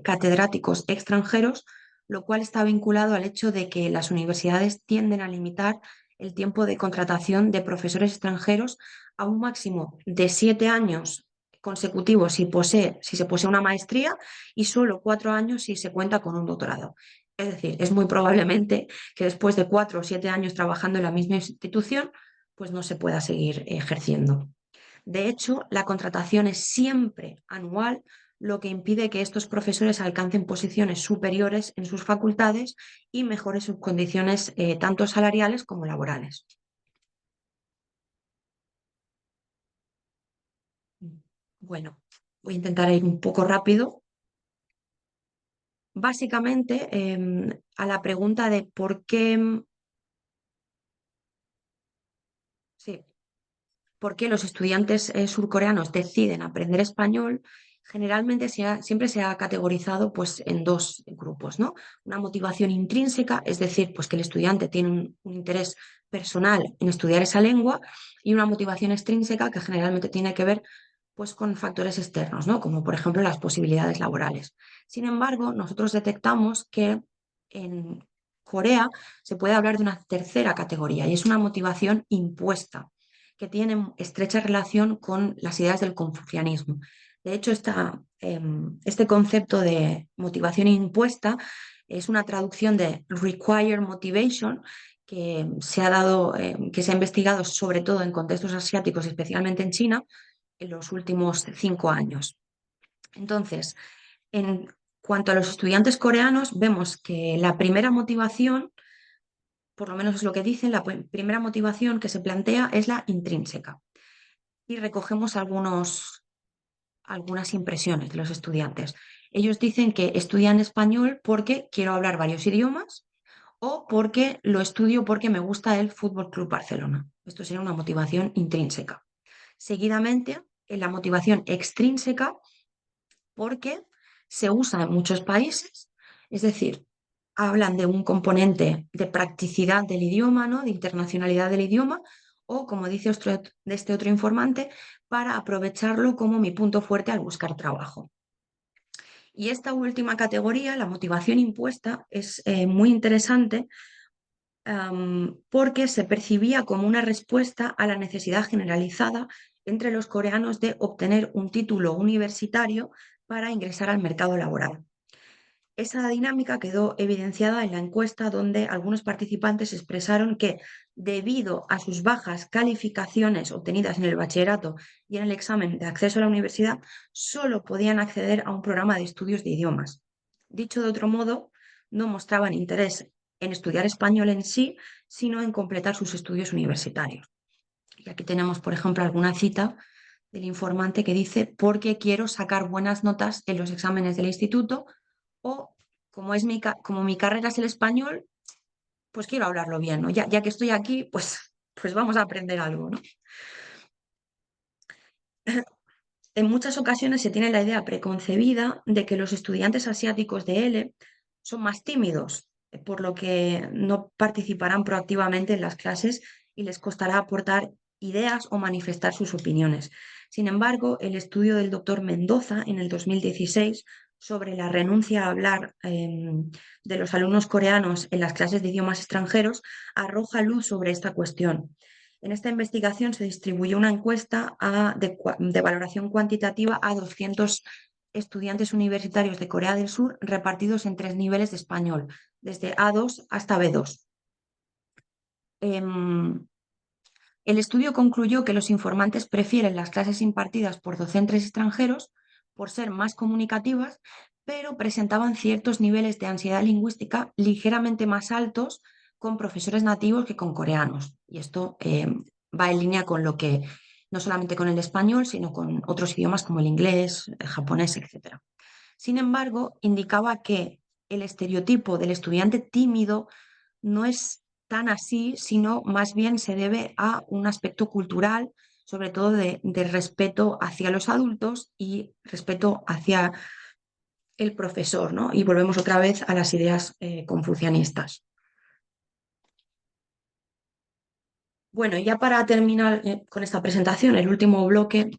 catedráticos extranjeros, lo cual está vinculado al hecho de que las universidades tienden a limitar el tiempo de contratación de profesores extranjeros a un máximo de 7 años consecutivos si se posee una maestría y solo 4 años si se cuenta con un doctorado. Es decir, es muy probablemente que después de 4 o 7 años trabajando en la misma institución, pues no se pueda seguir ejerciendo. De hecho, la contratación es siempre anual, lo que impide que estos profesores alcancen posiciones superiores en sus facultades y mejoren sus condiciones tanto salariales como laborales. Bueno, voy a intentar ir un poco rápido. Básicamente, a la pregunta de sí, por qué los estudiantes surcoreanos deciden aprender español, generalmente siempre se ha categorizado pues, en dos grupos, ¿no? Una motivación intrínseca, es decir, pues que el estudiante tiene un interés personal en estudiar esa lengua, y una motivación extrínseca que generalmente tiene que ver pues, con factores externos, ¿no? Como por ejemplo las posibilidades laborales. Sin embargo, nosotros detectamos que en Corea se puede hablar de una tercera categoría, y es una motivación impuesta, que tiene estrecha relación con las ideas del confucianismo. De hecho, este concepto de motivación impuesta es una traducción de required motivation, que se ha dado, que se ha investigado sobre todo en contextos asiáticos, especialmente en China, en los últimos 5 años. Entonces, en cuanto a los estudiantes coreanos, vemos que la primera motivación, por lo menos es lo que dicen, la primera motivación que se plantea es la intrínseca. Y recogemos algunas impresiones de los estudiantes. Ellos dicen que estudian español porque quiero hablar varios idiomas, o porque lo estudio porque me gusta el Fútbol Club Barcelona. Esto sería una motivación intrínseca. Seguidamente, en la motivación extrínseca, porque se usa en muchos países, es decir, hablan de un componente de practicidad del idioma, ¿no? De internacionalidad del idioma, o como dice de este otro informante, para aprovecharlo como mi punto fuerte al buscar trabajo. Y esta última categoría, la motivación impuesta, es muy interesante, porque se percibía como una respuesta a la necesidad generalizada entre los coreanos de obtener un título universitario para ingresar al mercado laboral. Esa dinámica quedó evidenciada en la encuesta, donde algunos participantes expresaron que, debido a sus bajas calificaciones obtenidas en el bachillerato y en el examen de acceso a la universidad, solo podían acceder a un programa de estudios de idiomas. Dicho de otro modo, no mostraban interés en estudiar español en sí, sino en completar sus estudios universitarios. Y aquí tenemos, por ejemplo, alguna cita del informante que dice: porque quiero sacar buenas notas en los exámenes del instituto, o como mi carrera es el español, pues quiero hablarlo bien, ¿no? Ya que estoy aquí, pues vamos a aprender algo, ¿no? En muchas ocasiones se tiene la idea preconcebida de que los estudiantes asiáticos de ELE son más tímidos, por lo que no participarán proactivamente en las clases y les costará aportar ideas o manifestar sus opiniones. Sin embargo, el estudio del doctor Mendoza en el 2016 sobre la renuncia a hablar de los alumnos coreanos en las clases de idiomas extranjeros arroja luz sobre esta cuestión. En esta investigación se distribuyó una encuesta de valoración cuantitativa a 200 estudiantes universitarios de Corea del Sur, repartidos en 3 niveles de español, desde A2 hasta B2. El estudio concluyó que los informantes prefieren las clases impartidas por docentes extranjeros por ser más comunicativas, pero presentaban ciertos niveles de ansiedad lingüística ligeramente más altos con profesores nativos que con coreanos. Y esto va en línea con lo que, no solamente con el español, sino con otros idiomas como el inglés, el japonés, etc. Sin embargo, indicaba que el estereotipo del estudiante tímido no es tan así, sino más bien se debe a un aspecto cultural, sobre todo de respeto hacia los adultos y respeto hacia el profesor, ¿no? Y volvemos otra vez a las ideas confucianistas. Bueno, ya para terminar con esta presentación, el último bloque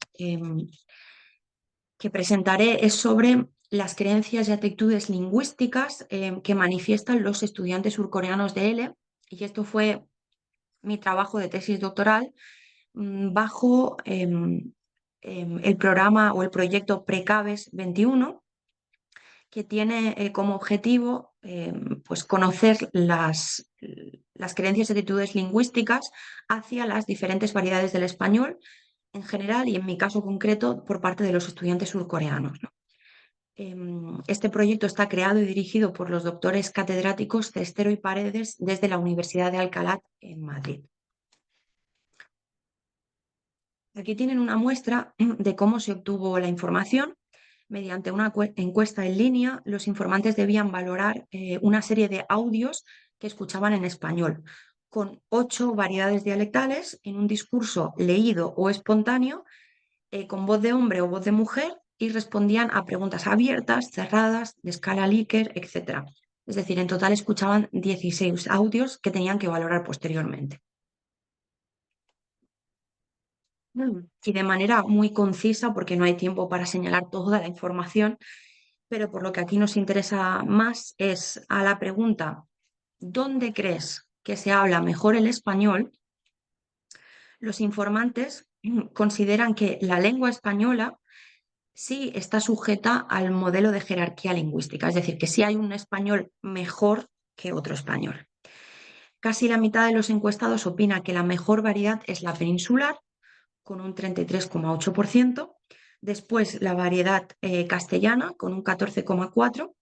que presentaré es sobre las creencias y actitudes lingüísticas que manifiestan los estudiantes surcoreanos de ELE, y esto fue mi trabajo de tesis doctoral bajo el programa o el proyecto Precaves 21, que tiene como objetivo pues conocer las creencias y actitudes lingüísticas hacia las diferentes variedades del español en general, y en mi caso concreto por parte de los estudiantes surcoreanos, ¿no? Este proyecto está creado y dirigido por los doctores catedráticos Cestero y Paredes desde la Universidad de Alcalá en Madrid. Aquí tienen una muestra de cómo se obtuvo la información. Mediante una encuesta en línea, los informantes debían valorar una serie de audios que escuchaban en español, con 8 variedades dialectales, en un discurso leído o espontáneo, con voz de hombre o voz de mujer, y respondían a preguntas abiertas, cerradas, de escala Likert, etc. Es decir, en total escuchaban 16 audios que tenían que valorar posteriormente. Y de manera muy concisa, porque no hay tiempo para señalar toda la información, pero por lo que aquí nos interesa más es a la pregunta: ¿dónde crees que se habla mejor el español? Los informantes consideran que la lengua española sí está sujeta al modelo de jerarquía lingüística, es decir, que sí hay un español mejor que otro español. Casi la mitad de los encuestados opina que la mejor variedad es la peninsular, con un 33,8%, después la variedad castellana, con un 14,4%,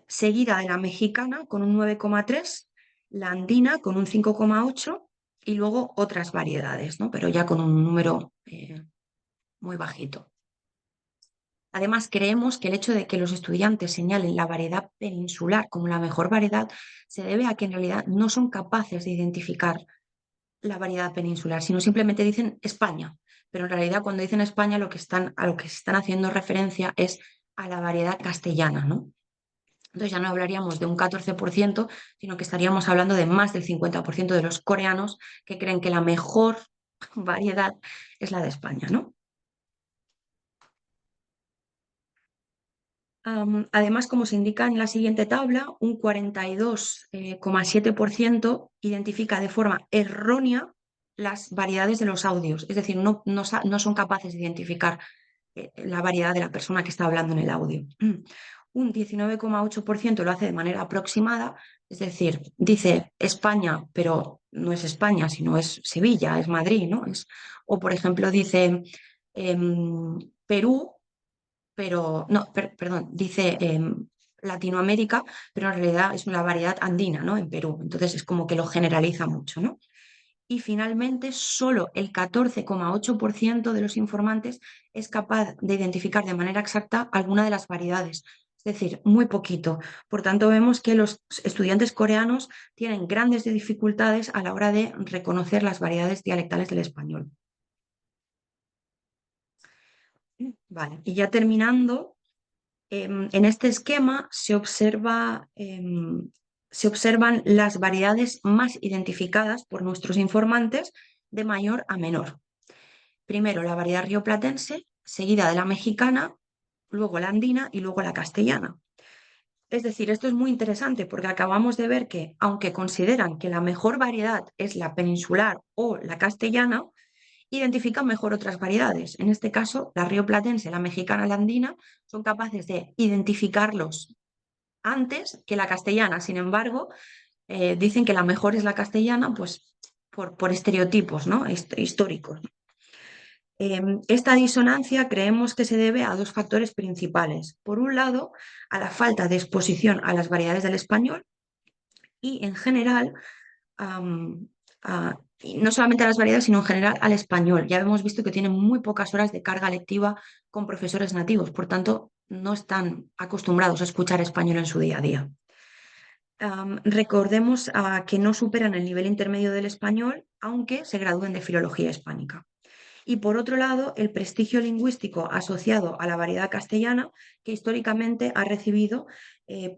seguida de la mexicana, con un 9,3%, la andina, con un 5,8%, y luego otras variedades, ¿no? Pero ya con un número muy bajito. Además, creemos que el hecho de que los estudiantes señalen la variedad peninsular como la mejor variedad se debe a que en realidad no son capaces de identificar la variedad peninsular, sino simplemente dicen España. Pero en realidad cuando dicen España a lo que se están haciendo referencia es a la variedad castellana, ¿no? Entonces ya no hablaríamos de un 14%, sino que estaríamos hablando de más del 50% de los coreanos que creen que la mejor variedad es la de España, ¿no? Además, como se indica en la siguiente tabla, un 42,7% identifica de forma errónea las variedades de los audios, es decir, no son capaces de identificar la variedad de la persona que está hablando en el audio. Un 19,8% lo hace de manera aproximada, es decir, dice España, pero no es España, sino es Sevilla, es Madrid, ¿no? O, por ejemplo, dice Perú, pero no, perdón, dice Latinoamérica, pero en realidad es una variedad andina, ¿no? En Perú. Entonces es como que lo generaliza mucho, ¿no? Y finalmente, solo el 14,8% de los informantes es capaz de identificar de manera exacta alguna de las variedades, es decir, muy poquito. Por tanto, vemos que los estudiantes coreanos tienen grandes dificultades a la hora de reconocer las variedades dialectales del español. Vale, y ya terminando, en este esquema se observan las variedades más identificadas por nuestros informantes de mayor a menor. Primero la variedad rioplatense, seguida de la mexicana, luego la andina y luego la castellana. Es decir, esto es muy interesante porque acabamos de ver que, aunque consideran que la mejor variedad es la peninsular o la castellana, identifican mejor otras variedades. En este caso, la rioplatense, la mexicana, la andina, son capaces de identificarlos antes que la castellana. Sin embargo, dicen que la mejor es la castellana, pues por estereotipos, ¿no? Históricos. Esta disonancia creemos que se debe a dos factores principales. Por un lado, a la falta de exposición a las variedades del español y, en general, y no solamente a las variedades, sino en general al español. Ya hemos visto que tienen muy pocas horas de carga lectiva con profesores nativos, por tanto, no están acostumbrados a escuchar español en su día a día. Recordemos que no superan el nivel intermedio del español, aunque se gradúen de filología hispánica. Y por otro lado, el prestigio lingüístico asociado a la variedad castellana, que históricamente ha recibido,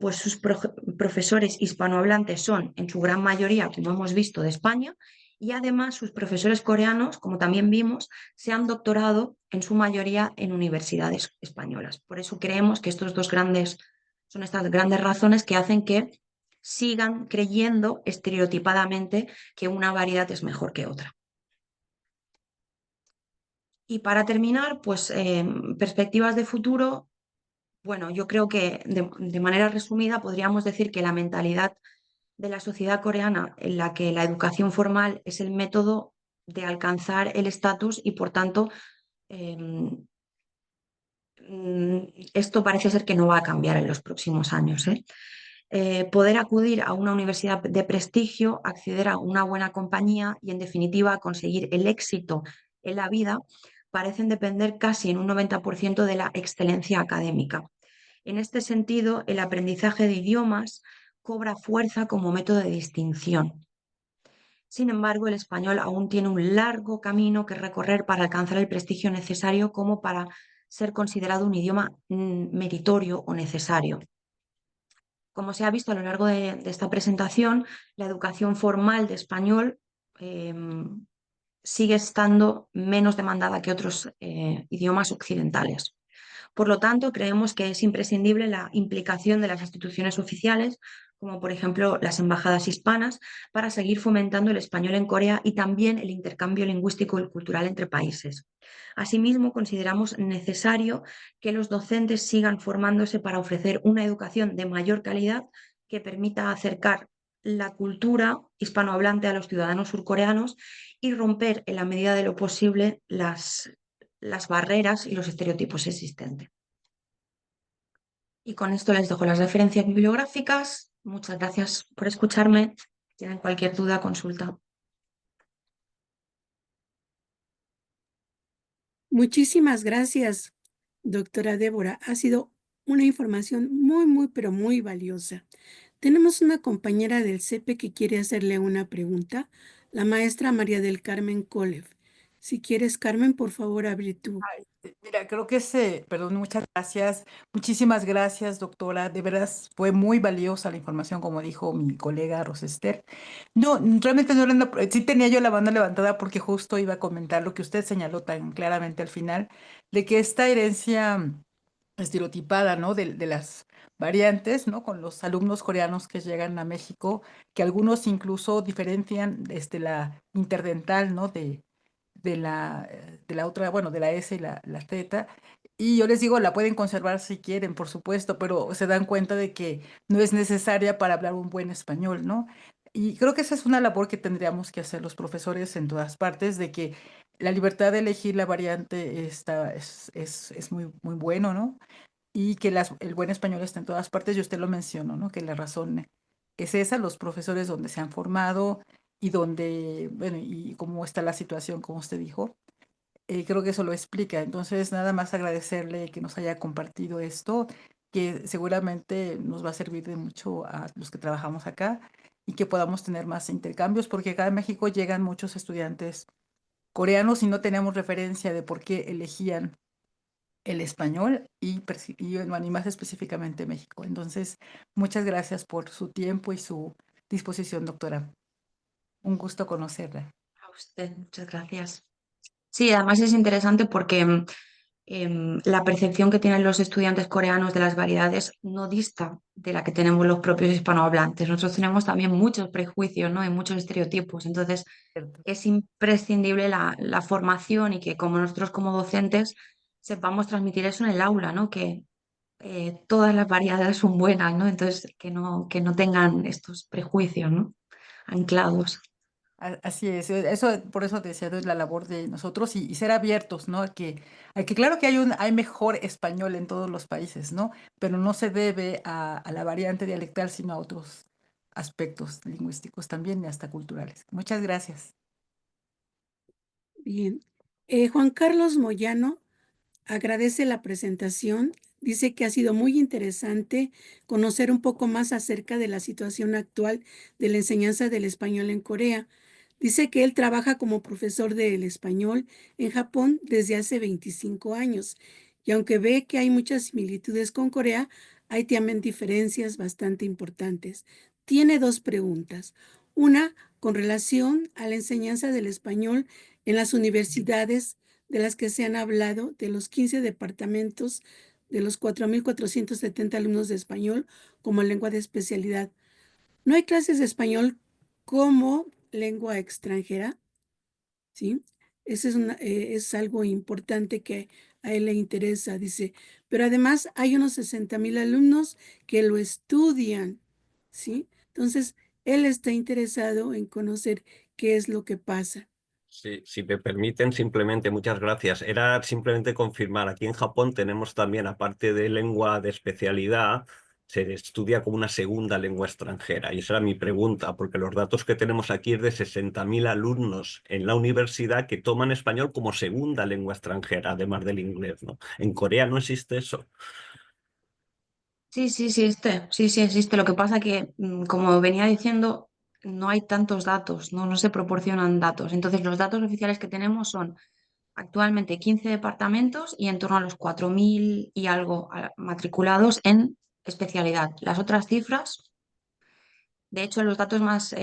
pues sus profesores hispanohablantes son en su gran mayoría, como hemos visto, de España, y además sus profesores coreanos, como también vimos, se han doctorado en su mayoría en universidades españolas. Por eso creemos que son estas grandes razones que hacen que sigan creyendo estereotipadamente que una variedad es mejor que otra. Y para terminar, pues perspectivas de futuro, bueno, yo creo que de manera resumida podríamos decir que la mentalidad de la sociedad coreana en la que la educación formal es el método de alcanzar el estatus y por tanto esto parece ser que no va a cambiar en los próximos años, ¿eh? Poder acudir a una universidad de prestigio, acceder a una buena compañía y, en definitiva, conseguir el éxito en la vida, parecen depender casi en un 90% de la excelencia académica. En este sentido, el aprendizaje de idiomas cobra fuerza como método de distinción. Sin embargo, el español aún tiene un largo camino que recorrer para alcanzar el prestigio necesario como para ser considerado un idioma meritorio o necesario. Como se ha visto a lo largo de esta presentación, la educación formal de español sigue estando menos demandada que otros idiomas occidentales. Por lo tanto, creemos que es imprescindible la implicación de las instituciones oficiales, como por ejemplo las embajadas hispanas, para seguir fomentando el español en Corea y también el intercambio lingüístico y cultural entre países. Asimismo, consideramos necesario que los docentes sigan formándose para ofrecer una educación de mayor calidad que permita acercar la cultura hispanohablante a los ciudadanos surcoreanos y romper en la medida de lo posible las barreras y los estereotipos existentes. Y con esto les dejo las referencias bibliográficas. Muchas gracias por escucharme. Si tienen cualquier duda, consulta. Muchísimas gracias, doctora Débora. Ha sido una información muy, pero muy valiosa. Tenemos una compañera del CEPE que quiere hacerle una pregunta, la maestra María del Carmen Kolev. Si quieres, Carmen, por favor, abre tu. Mira, creo que perdón, muchas gracias. Muchísimas gracias, doctora. De veras fue muy valiosa la información, como dijo mi colega Rosester. No, realmente no era sí tenía yo la mano levantada porque justo iba a comentar lo que usted señaló tan claramente al final, de que esta herencia estereotipada, ¿no? De las variantes, ¿no? Con los alumnos coreanos que llegan a México, que algunos incluso diferencian la interdental, ¿no? De la otra, bueno, de la S y la Z. Y yo les digo, la pueden conservar si quieren, por supuesto, pero se dan cuenta de que no es necesaria para hablar un buen español, ¿no? Y creo que esa es una labor que tendríamos que hacer los profesores en todas partes, de que la libertad de elegir la variante es muy, muy bueno, ¿no? Y que el buen español está en todas partes, y usted lo mencionó, ¿no? Que la razón es esa, los profesores donde se han formado y donde, bueno, y cómo está la situación, como usted dijo, creo que eso lo explica. Entonces, nada más agradecerle que nos haya compartido esto, que seguramente nos va a servir de mucho a los que trabajamos acá y que podamos tener más intercambios, porque acá en México llegan muchos estudiantes coreanos y no tenemos referencia de por qué elegían el español bueno, y más específicamente México. Entonces, muchas gracias por su tiempo y su disposición, doctora. Un gusto conocerla. A usted, muchas gracias. Sí, además es interesante porque la percepción que tienen los estudiantes coreanos de las variedades no dista de la que tenemos los propios hispanohablantes. Nosotros tenemos también muchos prejuicios, ¿no? Y muchos estereotipos. Entonces, Cierto. es imprescindible la formación y que como nosotros como docentes sepamos transmitir eso en el aula, ¿no? Que todas las variedades son buenas, ¿no? Entonces, que no tengan estos prejuicios, ¿no? Anclados. Así es, eso, por eso decía, es la labor de nosotros y ser abiertos, ¿no? A que claro que hay mejor español en todos los países, ¿no? Pero no se debe a la variante dialectal, sino a otros aspectos lingüísticos también y hasta culturales. Muchas gracias. Bien. Juan Carlos Moyano agradece la presentación. Dice que ha sido muy interesante conocer un poco más acerca de la situación actual de la enseñanza del español en Corea. Dice que él trabaja como profesor del español en Japón desde hace 25 años y aunque ve que hay muchas similitudes con Corea, hay también diferencias bastante importantes. Tiene dos preguntas. Una, con relación a la enseñanza del español en las universidades de las que se han hablado, de los 15 departamentos, de los 4.470 alumnos de español como lengua de especialidad. ¿No hay clases de español como lengua extranjera? ¿Sí? Ese es algo importante que a él le interesa, dice. Pero además hay unos 60,000 alumnos que lo estudian, ¿sí? Entonces, él está interesado en conocer qué es lo que pasa. Sí, si me permiten, simplemente, muchas gracias. Era simplemente confirmar, aquí en Japón tenemos también, aparte de lengua de especialidad, se estudia como una segunda lengua extranjera. Y esa era mi pregunta, porque los datos que tenemos aquí es de 60.000 alumnos en la universidad que toman español como segunda lengua extranjera, además del inglés, ¿no? En Corea no existe eso. Sí, sí, sí existe. Sí, sí existe. Lo que pasa que, como venía diciendo, no hay tantos datos, no se proporcionan datos. Entonces, los datos oficiales que tenemos son actualmente 15 departamentos y en torno a los 4.000 y algo matriculados en especialidad. Las otras cifras, de hecho, los datos más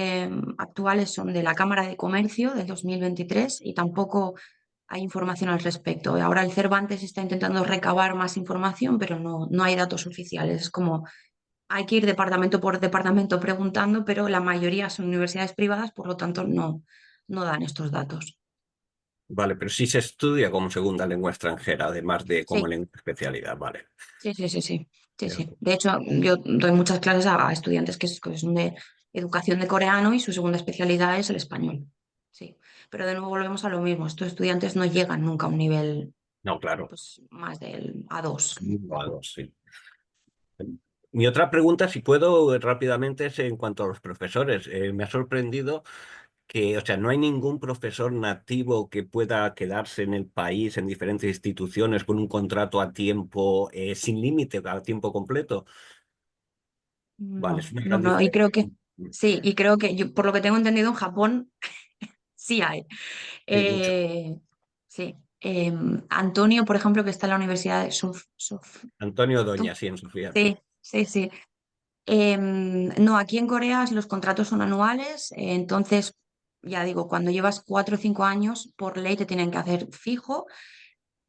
actuales son de la Cámara de Comercio del 2023 y tampoco hay información al respecto. Ahora el Cervantes está intentando recabar más información, pero no hay datos oficiales. Es como hay que ir departamento por departamento preguntando, pero la mayoría son universidades privadas, por lo tanto no dan estos datos. Vale, pero sí se estudia como segunda lengua extranjera, además de como Sí, lengua de especialidad, vale. sí, sí, sí, sí, sí, De sí. acuerdo. De hecho, yo doy muchas clases a estudiantes que son de educación de coreano y su segunda especialidad es el español. Sí, pero de nuevo volvemos a lo mismo. Estos estudiantes no llegan nunca a un nivel No, claro. pues, más del A2. Vale, sí. Mi otra pregunta, si puedo rápidamente, es en cuanto a los profesores. Me ha sorprendido que, o sea, no hay ningún profesor nativo que pueda quedarse en el país, en diferentes instituciones, con un contrato a tiempo sin límite, a tiempo completo. Vale, es No, una no, gran no. Y diferencia. creo que sí, y creo que yo, por lo que tengo entendido, en Japón sí hay. Sí, mucho. Sí. Antonio, por ejemplo, que está en la Universidad de Antonio Doña, sí, en Sofía. Sí, sí, sí. No, aquí en Corea los contratos son anuales, entonces, ya digo, cuando llevas 4 o 5 años, por ley te tienen que hacer fijo,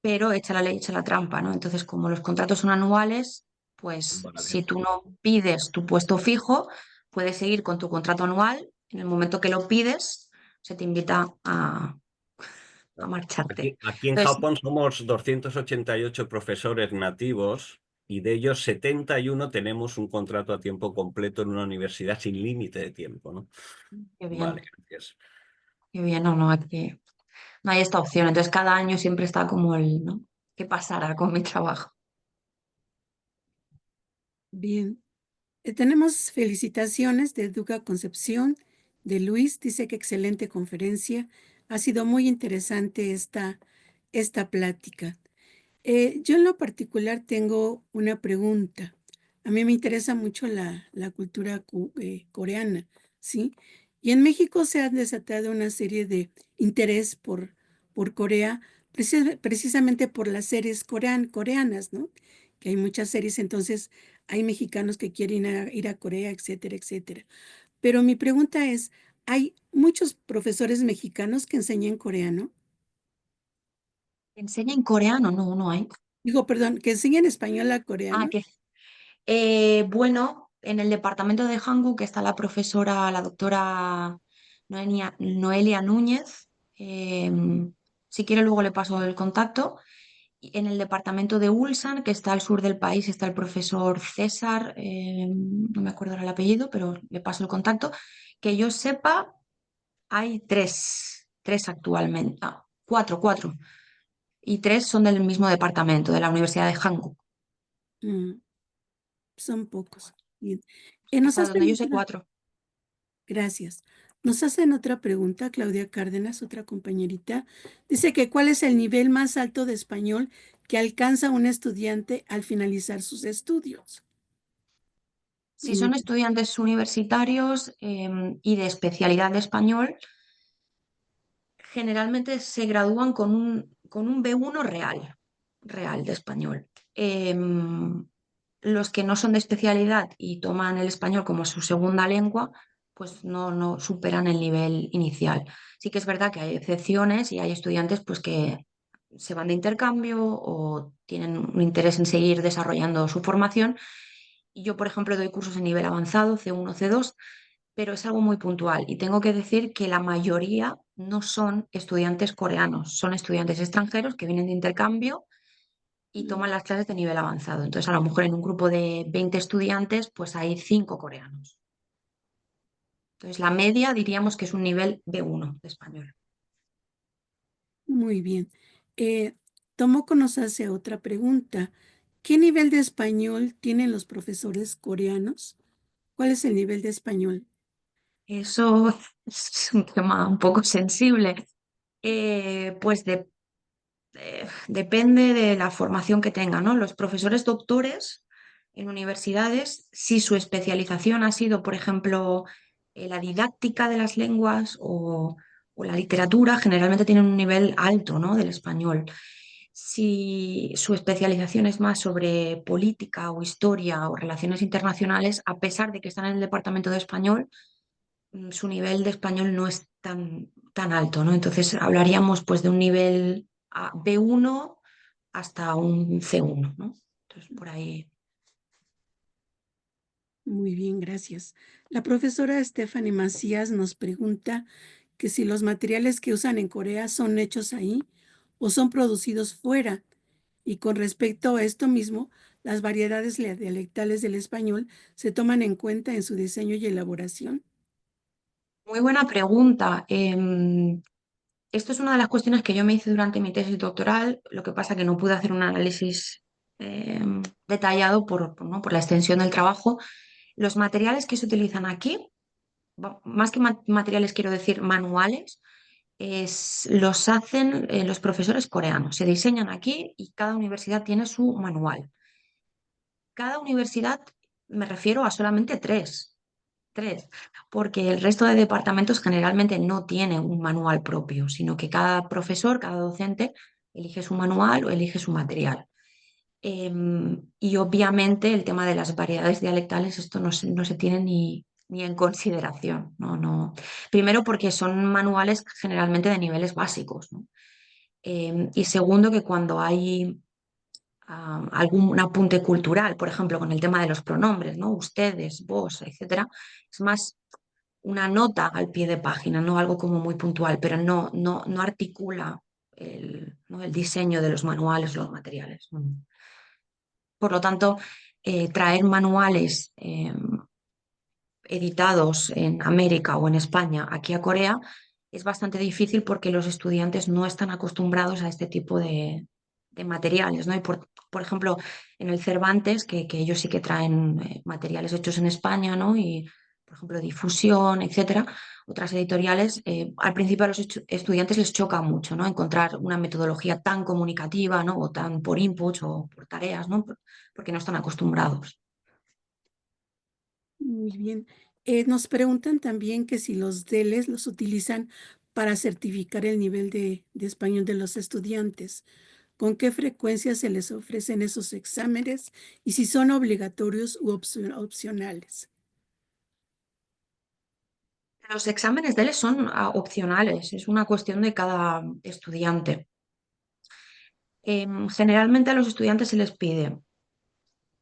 pero echa la ley, echa la trampa, ¿no? Entonces, como los contratos son anuales, pues Vale. si tú no pides tu puesto fijo, puedes seguir con tu contrato anual. En el momento que lo pides, se te invita a marcharte. Aquí en Entonces, Japón somos 288 profesores nativos y de ellos 71 tenemos un contrato a tiempo completo en una universidad sin límite de tiempo, ¿no? qué bien, Vale, gracias. qué bien, no, no, aquí no hay esta opción. Entonces, cada año siempre está como el, ¿no? ¿Qué pasará con mi trabajo? Bien. Tenemos felicitaciones de Duca Concepción, de Luis, dice que excelente conferencia. Ha sido muy interesante esta plática. Yo en lo particular tengo una pregunta. A mí me interesa mucho la cultura coreana, ¿sí? Y en México se ha desatado una serie de interés por Corea, precisamente por las series coreanas, ¿no? Que hay muchas series, entonces hay mexicanos que quieren ir a Corea, etcétera, etcétera. Pero mi pregunta es, ¿hay muchos profesores mexicanos que enseñan coreano? ¿Enseña en coreano? No, no hay. Digo, perdón, que enseñan español a Ah, coreano. ¿qué? Bueno, en el departamento de Hanguk está la profesora, la doctora Noelia Núñez. Si quiere, luego le paso el contacto. Y en el departamento de Ulsan, que está al sur del país, está el profesor César, no me acuerdo ahora el apellido, pero le paso el contacto. Que yo sepa, hay tres actualmente. Ah, cuatro. Y tres son del mismo departamento, de la Universidad de Hanguk. Mm, son pocos. Bien. Nos Hasta donde hacen yo sé, otra, cuatro. gracias. Nos hacen otra pregunta, Claudia Cárdenas, otra compañerita. Dice que ¿cuál es el nivel más alto de español que alcanza un estudiante al finalizar sus estudios? Si son Mi- estudiantes universitarios y de especialidad de español, generalmente se gradúan con un B1 real de español. Los que no son de especialidad y toman el español como su segunda lengua, pues no superan el nivel inicial. Sí que es verdad que hay excepciones y hay estudiantes pues, que se van de intercambio o tienen un interés en seguir desarrollando su formación. Y yo, por ejemplo, doy cursos en nivel avanzado, C1, C2, pero es algo muy puntual. Y tengo que decir que la mayoría no son estudiantes coreanos, son estudiantes extranjeros que vienen de intercambio y toman las clases de nivel avanzado. Entonces, a lo mejor en un grupo de 20 estudiantes, pues hay 5 coreanos. Entonces, la media diríamos que es un nivel B1 de español. Muy bien. Tomoko nos hace otra pregunta. ¿Qué nivel de español tienen los profesores coreanos? ¿Cuál es el nivel de español? Eso es un tema un poco sensible. Pues depende de la formación que tengan, ¿no? Los profesores doctores en universidades, si su especialización ha sido, por ejemplo, la didáctica de las lenguas o la literatura generalmente tienen un nivel alto, ¿no? del español. Si su especialización es más sobre política o historia o relaciones internacionales, a pesar de que están en el departamento de español, su nivel de español no es tan alto, ¿no? Entonces hablaríamos pues de un nivel B1 hasta un C1, ¿no? Entonces por ahí. Muy bien, gracias. La profesora Stephanie Macías nos pregunta que si los materiales que usan en Corea son hechos ahí o son producidos fuera. Y con respecto a esto mismo, las variedades dialectales del español se toman en cuenta en su diseño y elaboración. Muy buena pregunta. Esto es una de las cuestiones que yo me hice durante mi tesis doctoral, lo que pasa que no pude hacer un análisis detallado ¿no? por la extensión del trabajo. Los materiales que se utilizan aquí, más que materiales quiero decir manuales, los hacen los profesores coreanos. Se diseñan aquí y cada universidad tiene su manual. Cada universidad, me refiero a solamente tres, porque el resto de departamentos generalmente no tienen un manual propio, sino que cada profesor, cada docente elige su manual o elige su material. Y obviamente el tema de las variedades dialectales, esto no se tiene ni en consideración. No, no. Primero porque son manuales generalmente de niveles básicos, ¿no? Y segundo que cuando hay algún apunte cultural, por ejemplo, con el tema de los pronombres, ¿no? Ustedes, vos, etcétera, es más una nota al pie de página, ¿no? Algo como muy puntual, pero no articula ¿no? el diseño de los manuales, los materiales. Por lo tanto, traer manuales editados en América o en España aquí a Corea es bastante difícil porque los estudiantes no están acostumbrados a este tipo de materiales, ¿no? Y por ejemplo, en el Cervantes, que ellos sí que traen materiales hechos en España, ¿no? Y, por ejemplo, difusión, etcétera, otras editoriales, al principio a los estudiantes les choca mucho, ¿no? Encontrar una metodología tan comunicativa, ¿no? O tan por inputs o por tareas, ¿no? Porque no están acostumbrados. Muy bien. Nos preguntan también que si los DELES los utilizan para certificar el nivel de español de los estudiantes. ¿Con qué frecuencia se les ofrecen esos exámenes y si son obligatorios u opcionales? Los exámenes de él son opcionales, es una cuestión de cada estudiante. Generalmente a los estudiantes se les pide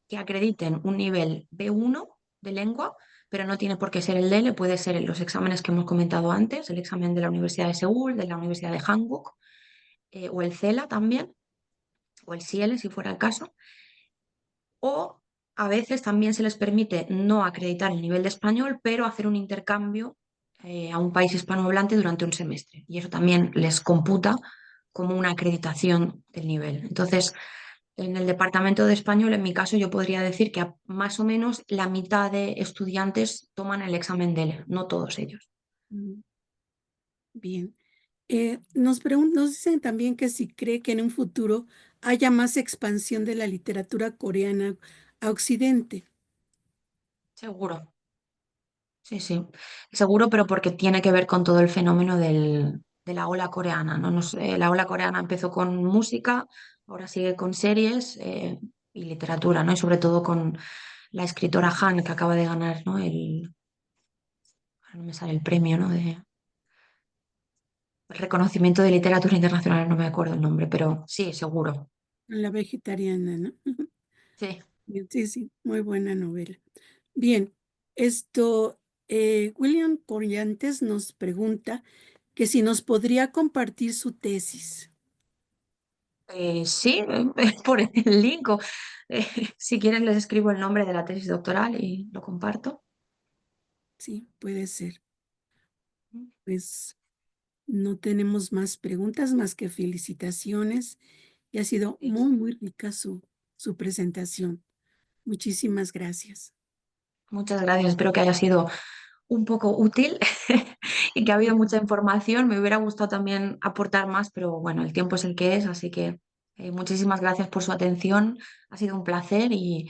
que acrediten un nivel B1 de lengua, pero no tiene por qué ser el DELE, puede ser los exámenes que hemos comentado antes, el examen de la Universidad de Seúl, de la Universidad de Hankook, o el CELA también, o el CIELE si fuera el caso. O a veces también se les permite no acreditar el nivel de español, pero hacer un intercambio a un país hispanohablante durante un semestre. Y eso también les computa como una acreditación del nivel. Entonces, en el departamento de español, en mi caso, yo podría decir que más o menos la mitad de estudiantes toman el examen DELE, no todos ellos. Mm, Bien. Nos dicen también que si cree que en un futuro haya más expansión de la literatura coreana a Occidente. Seguro, sí, sí, seguro, pero porque tiene que ver con todo el fenómeno de la ola coreana, ¿no? La ola coreana empezó con música, ahora sigue con series y literatura, ¿no? Y sobre todo con la escritora Han, que acaba de ganar, ¿no? Ahora no me sale el premio, ¿no? El reconocimiento de literatura internacional, no me acuerdo el nombre, pero sí, seguro. La vegetariana, ¿no? Sí. Bien, sí, sí, muy buena novela. Bien, esto, William Corrientes nos pregunta que si nos podría compartir su tesis. Sí, por el link. Si quieren les escribo el nombre de la tesis doctoral y lo comparto. Sí, puede ser. Pues no tenemos más preguntas más que felicitaciones y ha sido Sí. muy rica su presentación. Muchísimas gracias. Muchas gracias, espero que haya sido un poco útil y que ha habido mucha información. Me hubiera gustado también aportar más, pero bueno, el tiempo es el que es, así que muchísimas gracias por su atención. Ha sido un placer y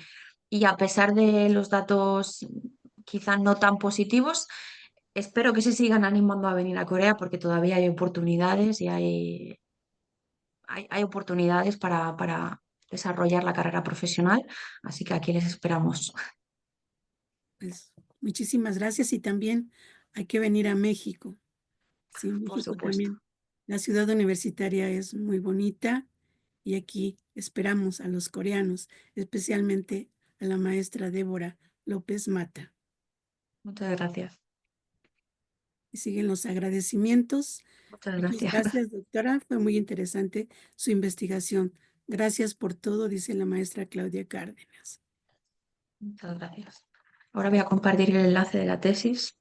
a pesar de los datos quizás no tan positivos, espero que se sigan animando a venir a Corea porque todavía hay oportunidades y hay oportunidades para desarrollar la carrera profesional, así que aquí les esperamos. Pues muchísimas gracias y también hay que venir a México. Sí, Por México supuesto. también. La ciudad universitaria es muy bonita y aquí esperamos a los coreanos, especialmente a la maestra Débora López Mata. Muchas gracias. Y siguen los agradecimientos. Muchas Muchas gracias. gracias, doctora. Fue muy interesante su investigación. Gracias por todo, dice la maestra Claudia Cárdenas. Muchas gracias. Ahora voy a compartir el enlace de la tesis.